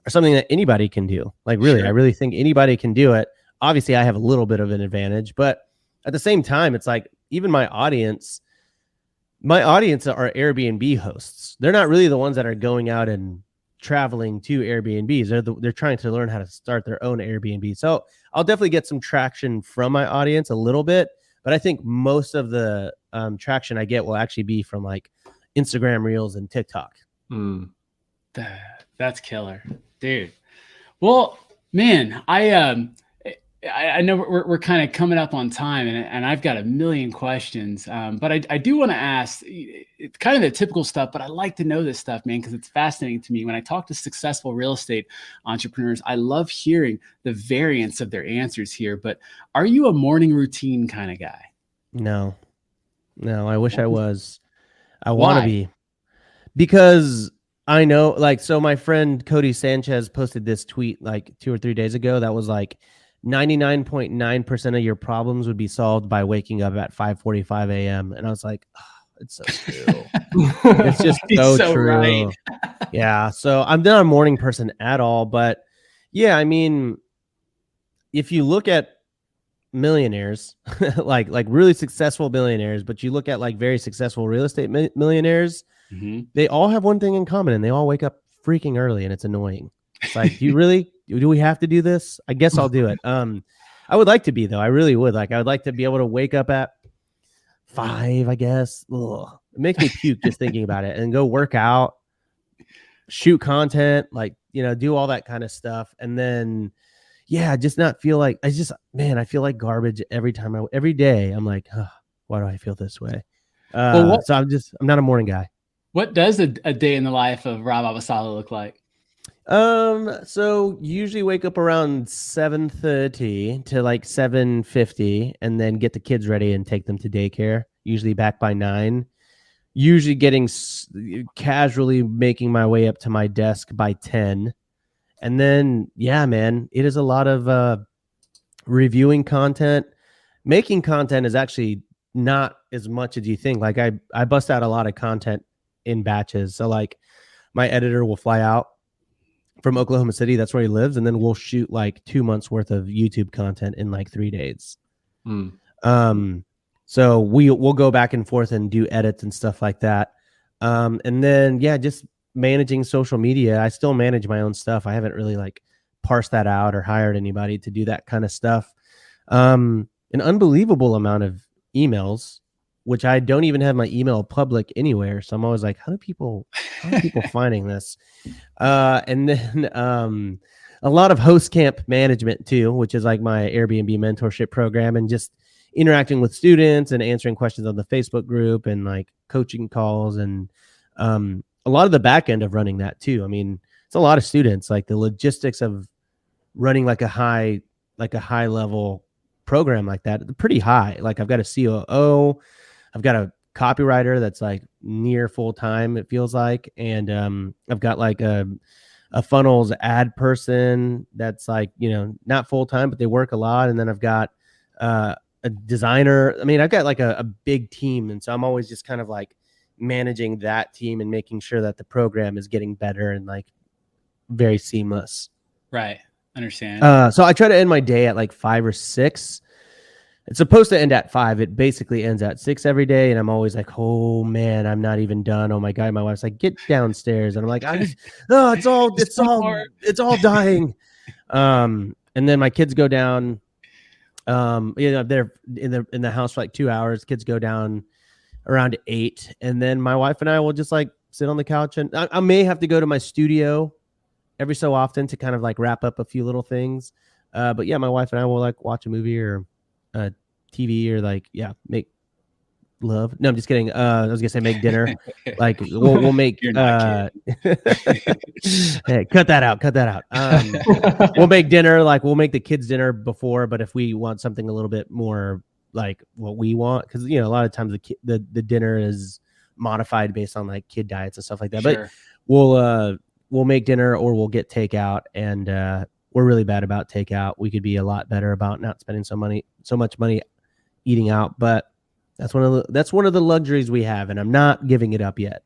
are something that anybody can do. Like really, I really think anybody can do it. Obviously I have a little bit of an advantage, but at the same time, it's like even my audience are Airbnb hosts. They're not really the ones that are going out and traveling to Airbnbs. They're trying to learn how to start their own Airbnb. So I'll definitely get some traction from my audience a little bit, but I think most of the traction I get will actually be from like Instagram Reels and TikTok. That's killer, dude. Well, man, I know we're kind of coming up on time and I've got a million questions, but I do want to ask, it's kind of the typical stuff, but I like to know this stuff, man, because it's fascinating to me. When I talk to successful real estate entrepreneurs, I love hearing the variance of their answers here, but are you a morning routine kind of guy? No, I wish I was. I want to be, because I know, like, so my friend Cody Sanchez posted this tweet like 2 or 3 days ago that was like, 99.9% of your problems would be solved by waking up at 5:45 a.m. And I was like, oh, it's so true. It's just so true. Right. Yeah. So I'm not a morning person at all. But yeah, I mean, if you look at millionaires, like really successful millionaires, but you look at like very successful real estate millionaires, they all have one thing in common, and they all wake up freaking early, and it's annoying. It's like, do we have to do this? I guess I'll do it. I would like to be, though. I really would. Like, I would like to be able to wake up at 5, I guess. Ugh. It makes me puke just thinking about it, and go work out, shoot content, like, do all that kind of stuff. And then, just not feel like I feel like garbage every day. I'm like, oh, why do I feel this way? So I'm not a morning guy. What does a day in the life of Rob Abasolo look like? So usually wake up around 7:30 to like 7:50, and then get the kids ready and take them to daycare. Usually back by 9. Usually casually making my way up to my desk by 10. And then, man, it is a lot of reviewing content. Making content is actually not as much as you think. Like I bust out a lot of content in batches. So like my editor will fly out from Oklahoma City. That's where he lives. And then we'll shoot like 2 months worth of YouTube content in like 3 days. So we'll go back and forth and do edits and stuff like that. And then, just managing social media. I still manage my own stuff. I haven't really like parsed that out or hired anybody to do that kind of stuff. An unbelievable amount of emails, which I don't even have my email public anywhere. So I'm always like, how are people finding this? And then a lot of host camp management too, which is like my Airbnb mentorship program, and just interacting with students and answering questions on the Facebook group, and like coaching calls, and a lot of the back end of running that too. I mean, it's a lot of students, like the logistics of running like a high level program like that, pretty high. Like I've got a COO, I've got a copywriter that's like near full time, it feels like. And I've got like a funnels ad person that's like, not full time, but they work a lot. And then I've got a designer. I mean, I've got like a big team. And so I'm always just kind of like managing that team and making sure that the program is getting better and like very seamless. Right. Understand. So I try to end my day at like 5 or 6. It's supposed to end at 5. It basically ends at 6 every day. And I'm always like, oh man, I'm not even done. Oh my God. My wife's like, get downstairs. And I'm like, it's all dying. And then my kids go down. They're in the house for like 2 hours. Kids go down around 8. And then my wife and I will just like sit on the couch, and I may have to go to my studio every so often to kind of like wrap up a few little things. But my wife and I will like watch a movie or TV, or like, make love. No, I'm just kidding. I was gonna say make dinner. Like we'll make, hey, cut that out. We'll make dinner. Like we'll make the kids dinner before, but if we want something a little bit more like what we want, because a lot of times the dinner is modified based on like kid diets and stuff like that. Sure. But we'll make dinner, or we'll get takeout, and we're really bad about takeout. We could be a lot better about not spending so much money eating out, but that's one of the luxuries we have, and I'm not giving it up yet.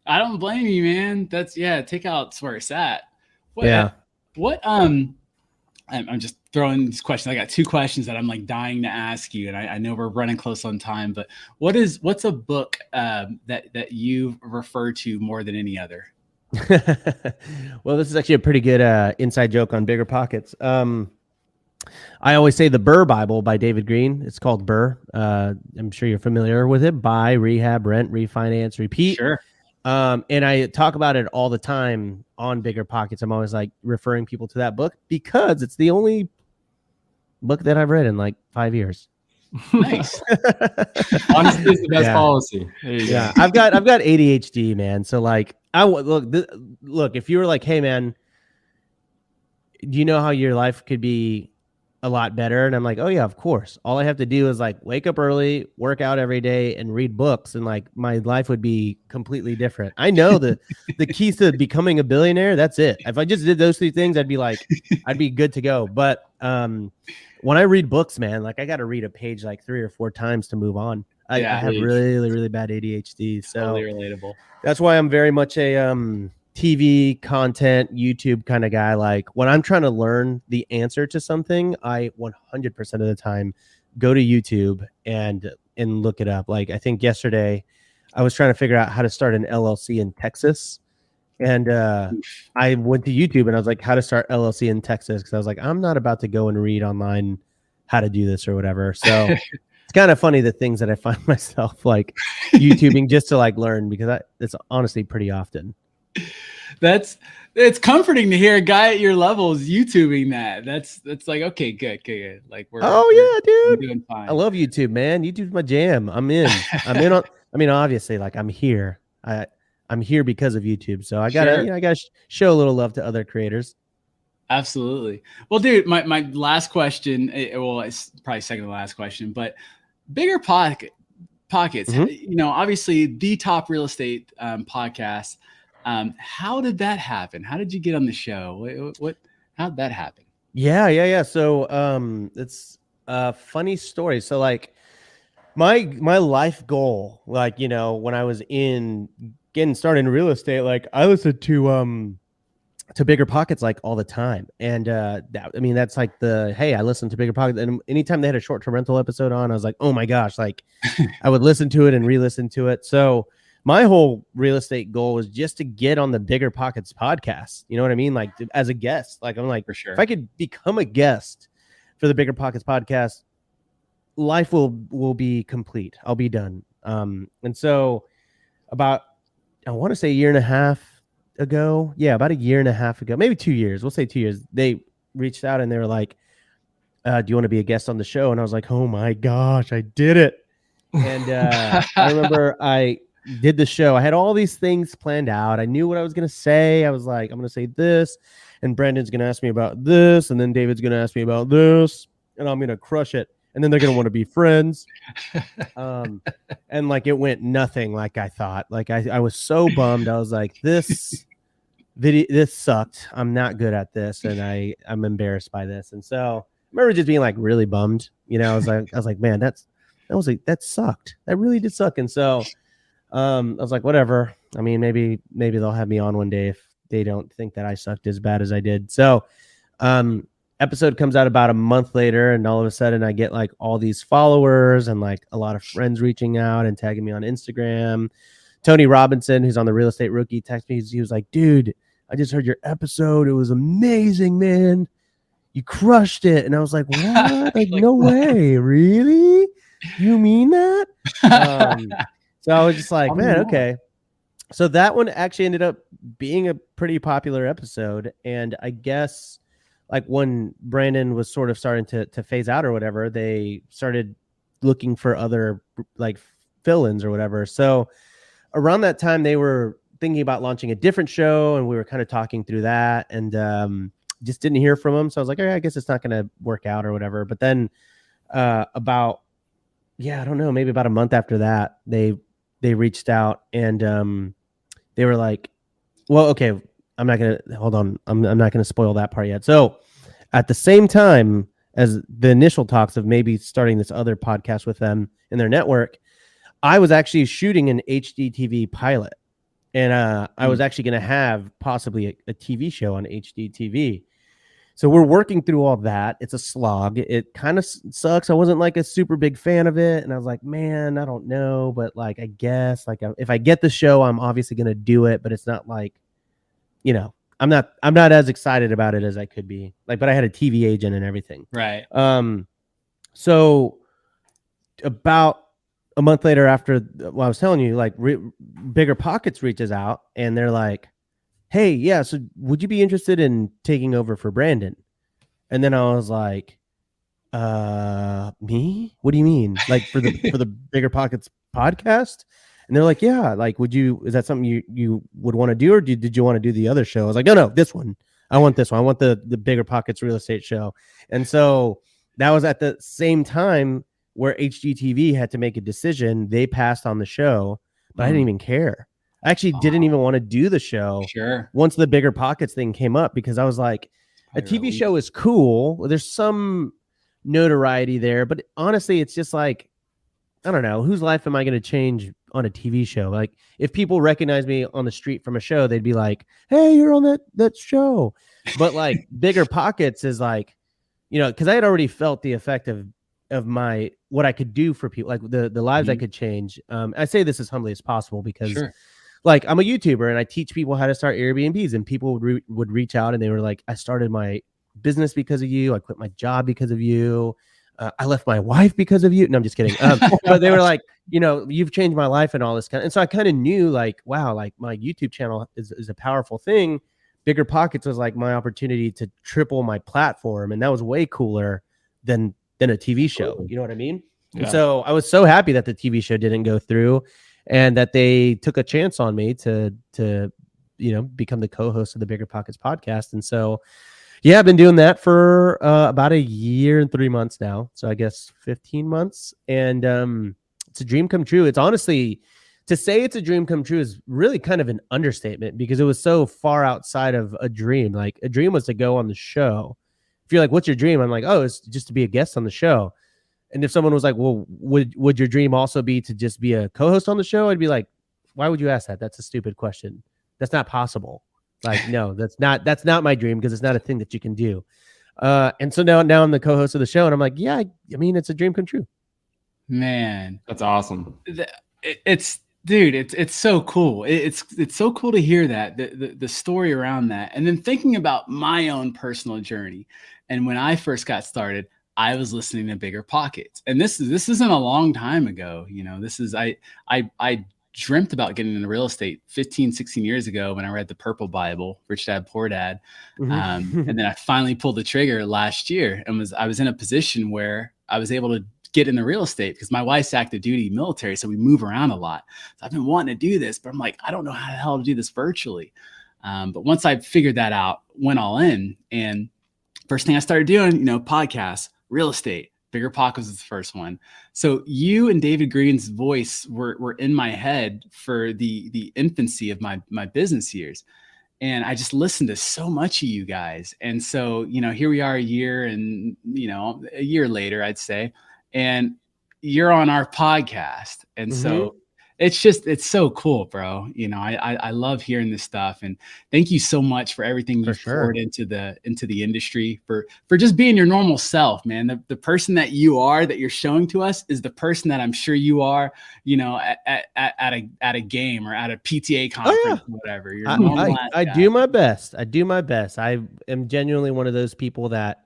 I don't blame you, man. That's takeout's where it's at. I'm just throwing these questions. I got 2 questions that I'm like dying to ask you, and I know we're running close on time, but what's a book that you refer to more than any other? Well, this is actually a pretty good inside joke on Bigger Pockets. I always say the Burr Bible by David Green. It's called Burr. I'm sure you're familiar with it. Buy, rehab, rent, refinance, repeat. Sure. And I talk about it all the time on Bigger Pockets. I'm always like referring people to that book because it's the only book that I've read in like 5 years. Nice. Honestly, it's the best policy. Yeah, I've got ADHD, man. So like, look. If you were like, hey, man, do you know how your life could be a lot better? And I'm like, oh yeah, of course. All I have to do is like wake up early, work out every day, and read books, and like my life would be completely different. I know the keys to becoming a billionaire. That's it. If I just did those 3 things, I'd be good to go. But when I read books, man, like I got to read a page like 3 or 4 times to move on. I have really, really bad ADHD. So totally relatable. That's why I'm very much a TV content, YouTube kind of guy. Like when I'm trying to learn the answer to something, I 100% of the time go to YouTube and look it up. Like I think yesterday I was trying to figure out how to start an LLC in Texas. And I went to YouTube and I was like, how to start LLC in Texas. Cause I was like, I'm not about to go and read online how to do this or whatever. So it's kind of funny the things that I find myself like YouTubing just to like learn, because it's honestly pretty often. It's comforting to hear a guy at your level is YouTubing that. That's like, okay, good. Like we're doing fine. I love YouTube, man. YouTube's my jam. I'm in on, I mean, obviously like I'm here. I'm here because of YouTube. So I gotta show a little love to other creators. Absolutely. Well, dude, my last question, it's probably second to last question, but bigger pockets, obviously the top real estate podcast. How did that happen? How did you get on the show? How did that happen? Yeah. So, it's a funny story. So like my life goal, like, when I was getting started in real estate, like I listened to Bigger Pockets like all the time. And, that's like I listened to Bigger Pockets, and anytime they had a short-term rental episode on, I was like, oh my gosh, like I would listen to it and re-listen to it. So my whole real estate goal was just to get on the Bigger Pockets podcast. You know what I mean? Like as a guest, like I'm like, for sure, if I could become a guest for the Bigger Pockets podcast, life will be complete. I'll be done. And so about, I want to say a year and a half ago. Yeah, about a year and a half ago, maybe 2 years. We'll say 2 years. They reached out and they were like, do you want to be a guest on the show? And I was like, oh my gosh, I did it. And I remember I did the show. I had all these things planned out. I knew what I was going to say. I was like, I'm going to say this, and Brandon's going to ask me about this, and then David's going to ask me about this, and I'm going to crush it. And then they're going to want to be friends. And like, it went nothing like I thought. Like I was so bummed. I was like, this sucked. I'm not good at this. And I'm embarrassed by this. And so I remember just being like really bummed, I was like, man, that sucked. That really did suck. And so I was like, whatever. I mean, maybe they'll have me on one day if they don't think that I sucked as bad as I did. So, episode comes out about a month later, and all of a sudden I get like all these followers and like a lot of friends reaching out and tagging me on Instagram. Tony Robinson, who's on the Real Estate Rookie, texted me. He was like, dude, I just heard your episode. It was amazing, man. You crushed it. And I was like, what? Like, no way. Really? You mean that? So I was just like, man, okay. So that one actually ended up being a pretty popular episode. And I guess like when Brandon was sort of starting to phase out or whatever, they started looking for other like fill-ins or whatever. So around that time, they were thinking about launching a different show, and we were kind of talking through that, and just didn't hear from them. So I was like, all right, I guess it's not going to work out or whatever. But then I don't know, maybe about a month after that, they reached out, and they were like, well, okay, I'm not going to spoil that part yet. So at the same time as the initial talks of maybe starting this other podcast with them in their network, I was actually shooting an HDTV pilot, and I was actually going to have possibly a TV show on HDTV. So we're working through all that. It's a slog. It kind of sucks. I wasn't like a super big fan of it. And I was like, man, I don't know. But like, I guess like if I get the show, I'm obviously going to do it, but it's not like, I'm not as excited about it as I could be. Like, but I had a TV agent and everything. Right. So about a month later, after what I was telling you, like Bigger Pockets reaches out, and they're like, hey, yeah, so would you be interested in taking over for Brandon? And then I was like, me? What do you mean? Like for the Bigger Pockets podcast? And they're like, yeah, like, is that something you would want to do, or did you want to do the other show? I was like, no, this one. I want this one. I want the Bigger Pockets real estate show. And so that was at the same time where HGTV had to make a decision. They passed on the show, but I didn't even care. I actually didn't even want to do the show once the Bigger Pockets thing came up, because I was like, a TV show is cool. There's some notoriety there, but honestly, it's just like, I don't know, whose life am I going to change on a TV show. Like if people recognize me on the street from a show, they'd be like, "Hey, you're on that show." But like Bigger Pockets is like, because I had already felt the effect of my what I could do for people, like the lives I could change. I say this as humbly as possible because like I'm a YouTuber and I teach people how to start Airbnbs, and people would reach out and they were like, "I started my business because of you. I quit my job because of you. I left my wife because of you." No, I'm just kidding. But they were like, "You've changed my life," and all this kind of. And so I kind of knew like, wow, like my YouTube channel is a powerful thing. Bigger Pockets was like my opportunity to triple my platform, and that was way cooler than a TV show. You know what I mean? Yeah. And so I was so happy that the TV show didn't go through, and that they took a chance on me to become the co-host of the Bigger Pockets podcast. And so, yeah, I've been doing that for about a year and 3 months now. So I guess 15 months, and it's a dream come true. It's honestly, to say it's a dream come true is really kind of an understatement because it was so far outside of a dream. Like a dream was to go on the show. If you're like, "What's your dream?" I'm like, "Oh, it's just to be a guest on the show." And if someone was like, "Well, would your dream also be to just be a co-host on the show?" I'd be like, "Why would you ask that? That's a stupid question. That's not possible." Like, no, that's not my dream because it's not a thing that you can do. And so now I'm the co-host of the show, and I'm like, yeah, I mean, it's a dream come true. Man, that's awesome. It's so cool. It's so cool to hear that the story around that, and then thinking about my own personal journey. And when I first got started, I was listening to Bigger Pockets, and this isn't a long time ago. This is I dreamt about getting into real estate 15, 16 years ago when I read the Purple Bible, Rich Dad, Poor Dad. And then I finally pulled the trigger last year, and I was in a position where I was able to get into real estate because my wife's active duty military. So we move around a lot. So I've been wanting to do this, but I'm like, I don't know how the hell to do this virtually. But once I figured that out, went all in, and first thing I started doing, podcasts, real estate. Bigger Pockets was the first one. So you and David Green's voice were in my head for the infancy of my business years. And I just listened to so much of you guys. And so, here we are a year later, I'd say, and you're on our podcast. And so it's so cool, bro. I love hearing this stuff, and thank you so much for everything you've poured into the industry, for just being your normal self, man. The person that you are, that you're showing to us, is the person that I'm sure you are, at a game or at a PTA conference, or whatever. You're I do my best. I am genuinely one of those people that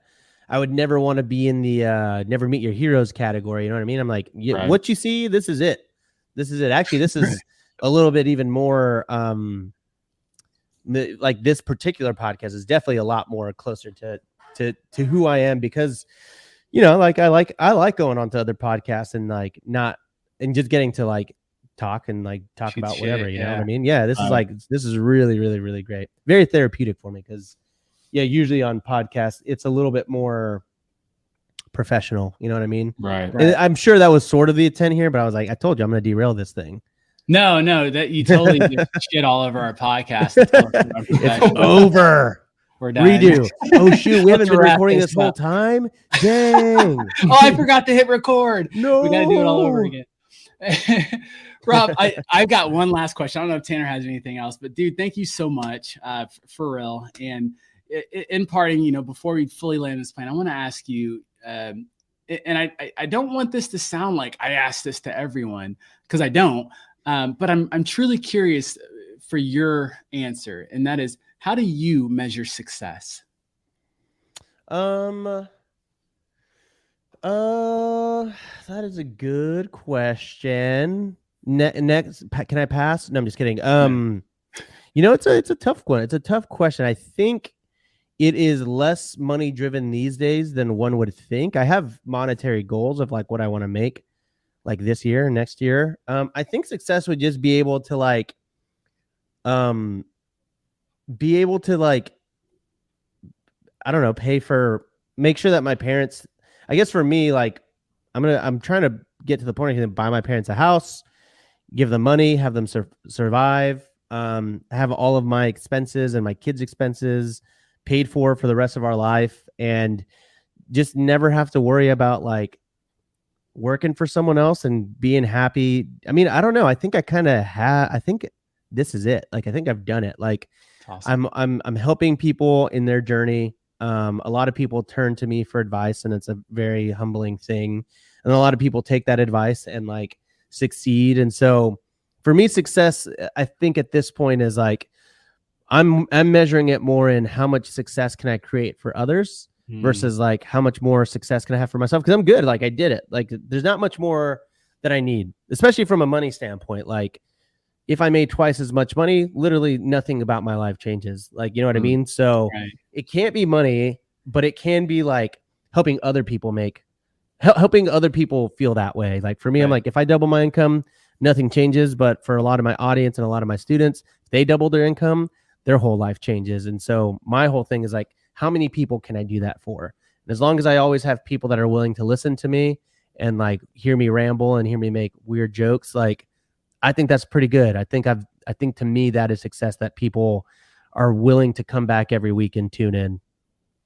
I would never want to be in the never meet your heroes category. You know what I mean? I'm like, what you see, this is it. This is it. Actually, this is a little bit even more like this particular podcast is definitely a lot more closer to who I am, because, like I like going on to other podcasts and like just getting to like talk about whatever, you know what I mean? Yeah, this is really, really, really great. Very therapeutic for me because, usually on podcasts, it's a little bit more professional, you know what I mean? Right. I'm sure that was sort of the intent here, but I was like, I told you I'm going to derail this thing. No, that you totally did shit all over our podcast. It's over. We're done. Redo. Oh shoot, we haven't been recording this whole time. Dang. I forgot to hit record. No, we got to do it all over again. Rob, I've got one last question. I don't know if Tanner has anything else, but dude, thank you so much for real. And in parting, before we fully land this plane, I want to ask you, and I don't want this to sound like I ask this to everyone, because I don't, but I'm truly curious for your answer, and that is, how do you measure success? That is a good question. Next, can I pass? No, I'm just kidding. It's a tough one. It's a tough question. I think it is less money driven these days than one would think. I have monetary goals of like what I want to make like this year, next year. I think success would just be able to I don't know, make sure that my parents, I guess for me, like I'm trying to get to the point I can buy my parents a house, give them money, have them survive, have all of my expenses and my kids' expenses paid for the rest of our life, and just never have to worry about like working for someone else and being happy. I mean, I don't know. I think I kind of I think this is it. Like, I think I've done it. Like, awesome. I'm helping people in their journey. A lot of people turn to me for advice, and it's a very humbling thing. And a lot of people take that advice and like succeed. And so for me, success, I think at this point is like, I'm measuring it more in how much success can I create for others versus like how much more success can I have for myself? Because I'm good. Like, I did it. Like, there's not much more that I need, especially from a money standpoint. Like, if I made twice as much money, literally nothing about my life changes. Like, you know what I mean? So It can't be money, but it can be like helping other people helping other people feel that way. Like, for me, I'm like, if I double my income, nothing changes. But for a lot of my audience and a lot of my students, if they double their income, their whole life changes. And so my whole thing is like, how many people can I do that for? And as long as I always have people that are willing to listen to me and like hear me ramble and hear me make weird jokes, like, I think that's pretty good. I think to me, that is success, that people are willing to come back every week and tune in.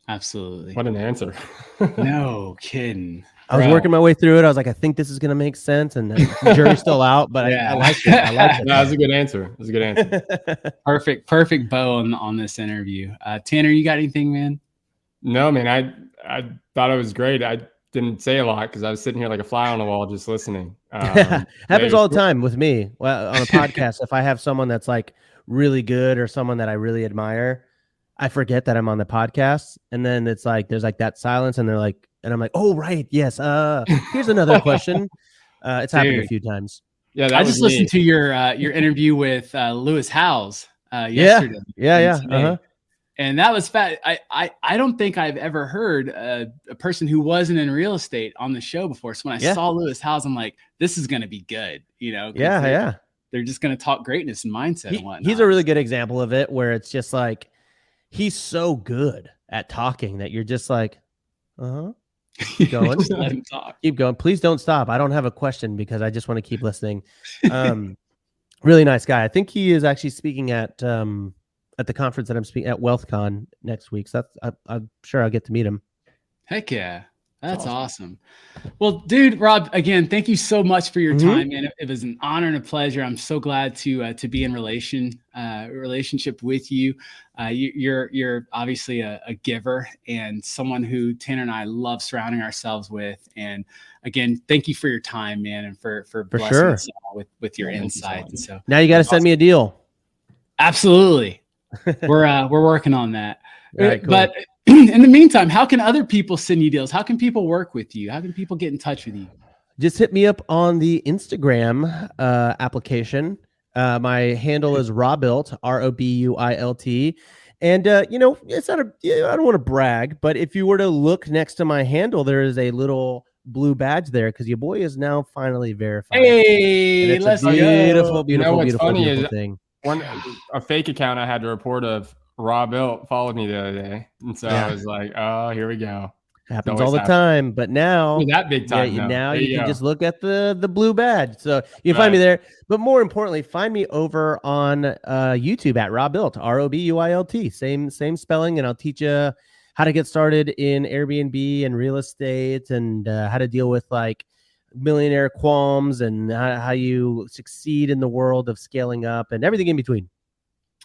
Absolutely. What an answer. No kidding. I was working my way through it. I was like, I think this is going to make sense. And the jury's still out, but I liked it. I liked it. No, that was a good answer. It was a good answer. Perfect bow on this interview. Tanner, you got anything, man? No, man, I thought it was great. I didn't say a lot because I was sitting here like a fly on the wall just listening. Happens all the time with me. Well, on a podcast, if I have someone that's like really good or someone that I really admire, I forget that I'm on the podcast, and then it's like there's like that silence, and they're like, and I'm like, oh right, yes. Here's another question. It's happened a few times. Yeah, I just listened to your interview with Lewis Howes yesterday. Yeah. And that was fat. I don't think I've ever heard a person who wasn't in real estate on the show before. So when I saw Lewis Howes, I'm like, this is going to be good. You know? They're just going to talk greatness and mindset and whatnot. He's a really good example of it, where it's just like, he's so good at talking that you're just like, keep going. Just let him talk. Keep going. Please don't stop. I don't have a question because I just want to keep listening. Really nice guy. I think he is actually speaking at the conference that I'm speaking at, WealthCon, next week. So I'm sure I'll get to meet him. Heck yeah. That's awesome. Well, dude, Rob, again, thank you so much for your time, man. It was an honor and a pleasure. I'm so glad to be in relationship with you. You're obviously a giver and someone who Tanner and I love surrounding ourselves with. And again, thank you for your time, man, and for blessing us all with your insights. And so now you got to send me a deal. Absolutely. We're working on that. Right, cool. But in the meantime, how can other people send you deals? How can people work with you? How can people get in touch with you? Just hit me up on the Instagram application. My handle is Robuilt, Robuilt. And, it's not I don't want to brag, but if you were to look next to my handle, there is a little blue badge there because your boy is now finally verified. Hey, let's go. Beautiful thing. A fake account I had to report of Robuilt followed me the other day, and so I was like, "Oh, here we go." Happens all the time, but now that big time. Now you can just look at the blue badge, so you can find me there. But more importantly, find me over on YouTube at Robuilt, Robuilt. Same spelling, and I'll teach you how to get started in Airbnb and real estate, and how to deal with like millionaire qualms, and how you succeed in the world of scaling up, and everything in between.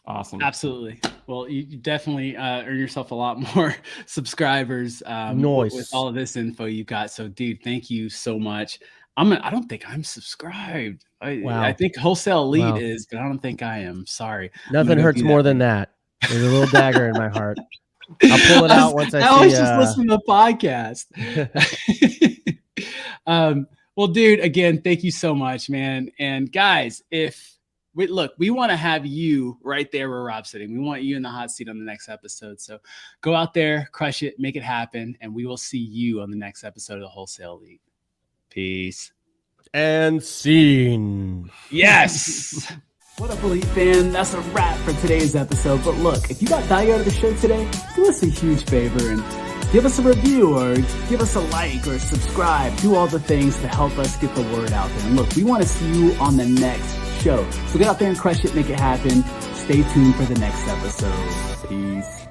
Awesome. Absolutely. Well, you definitely earn yourself a lot more subscribers with all of this info you got. So, dude, thank you so much. I don't think I'm subscribed. I think Wholesale Elite is, but I don't think I am. Sorry. Nothing hurts more than that. There's a little dagger in my heart. I'll pull it out once I see. I was just listening to the podcast. Well, dude, again, thank you so much, man. And guys, we want to have you right there where Rob's sitting. We want you in the hot seat on the next episode. So go out there, crush it, make it happen. And we will see you on the next episode of the Wholesale Elite. Peace. And scene. Yes. What up, Elite fan? That's a wrap for today's episode. But look, if you got value out of the show today, do us a huge favor and give us a review or give us a like or subscribe. Do all the things to help us get the word out there. And look, we want to see you on the next show. So get out there and crush it, make it happen. Stay tuned for the next episode. Peace.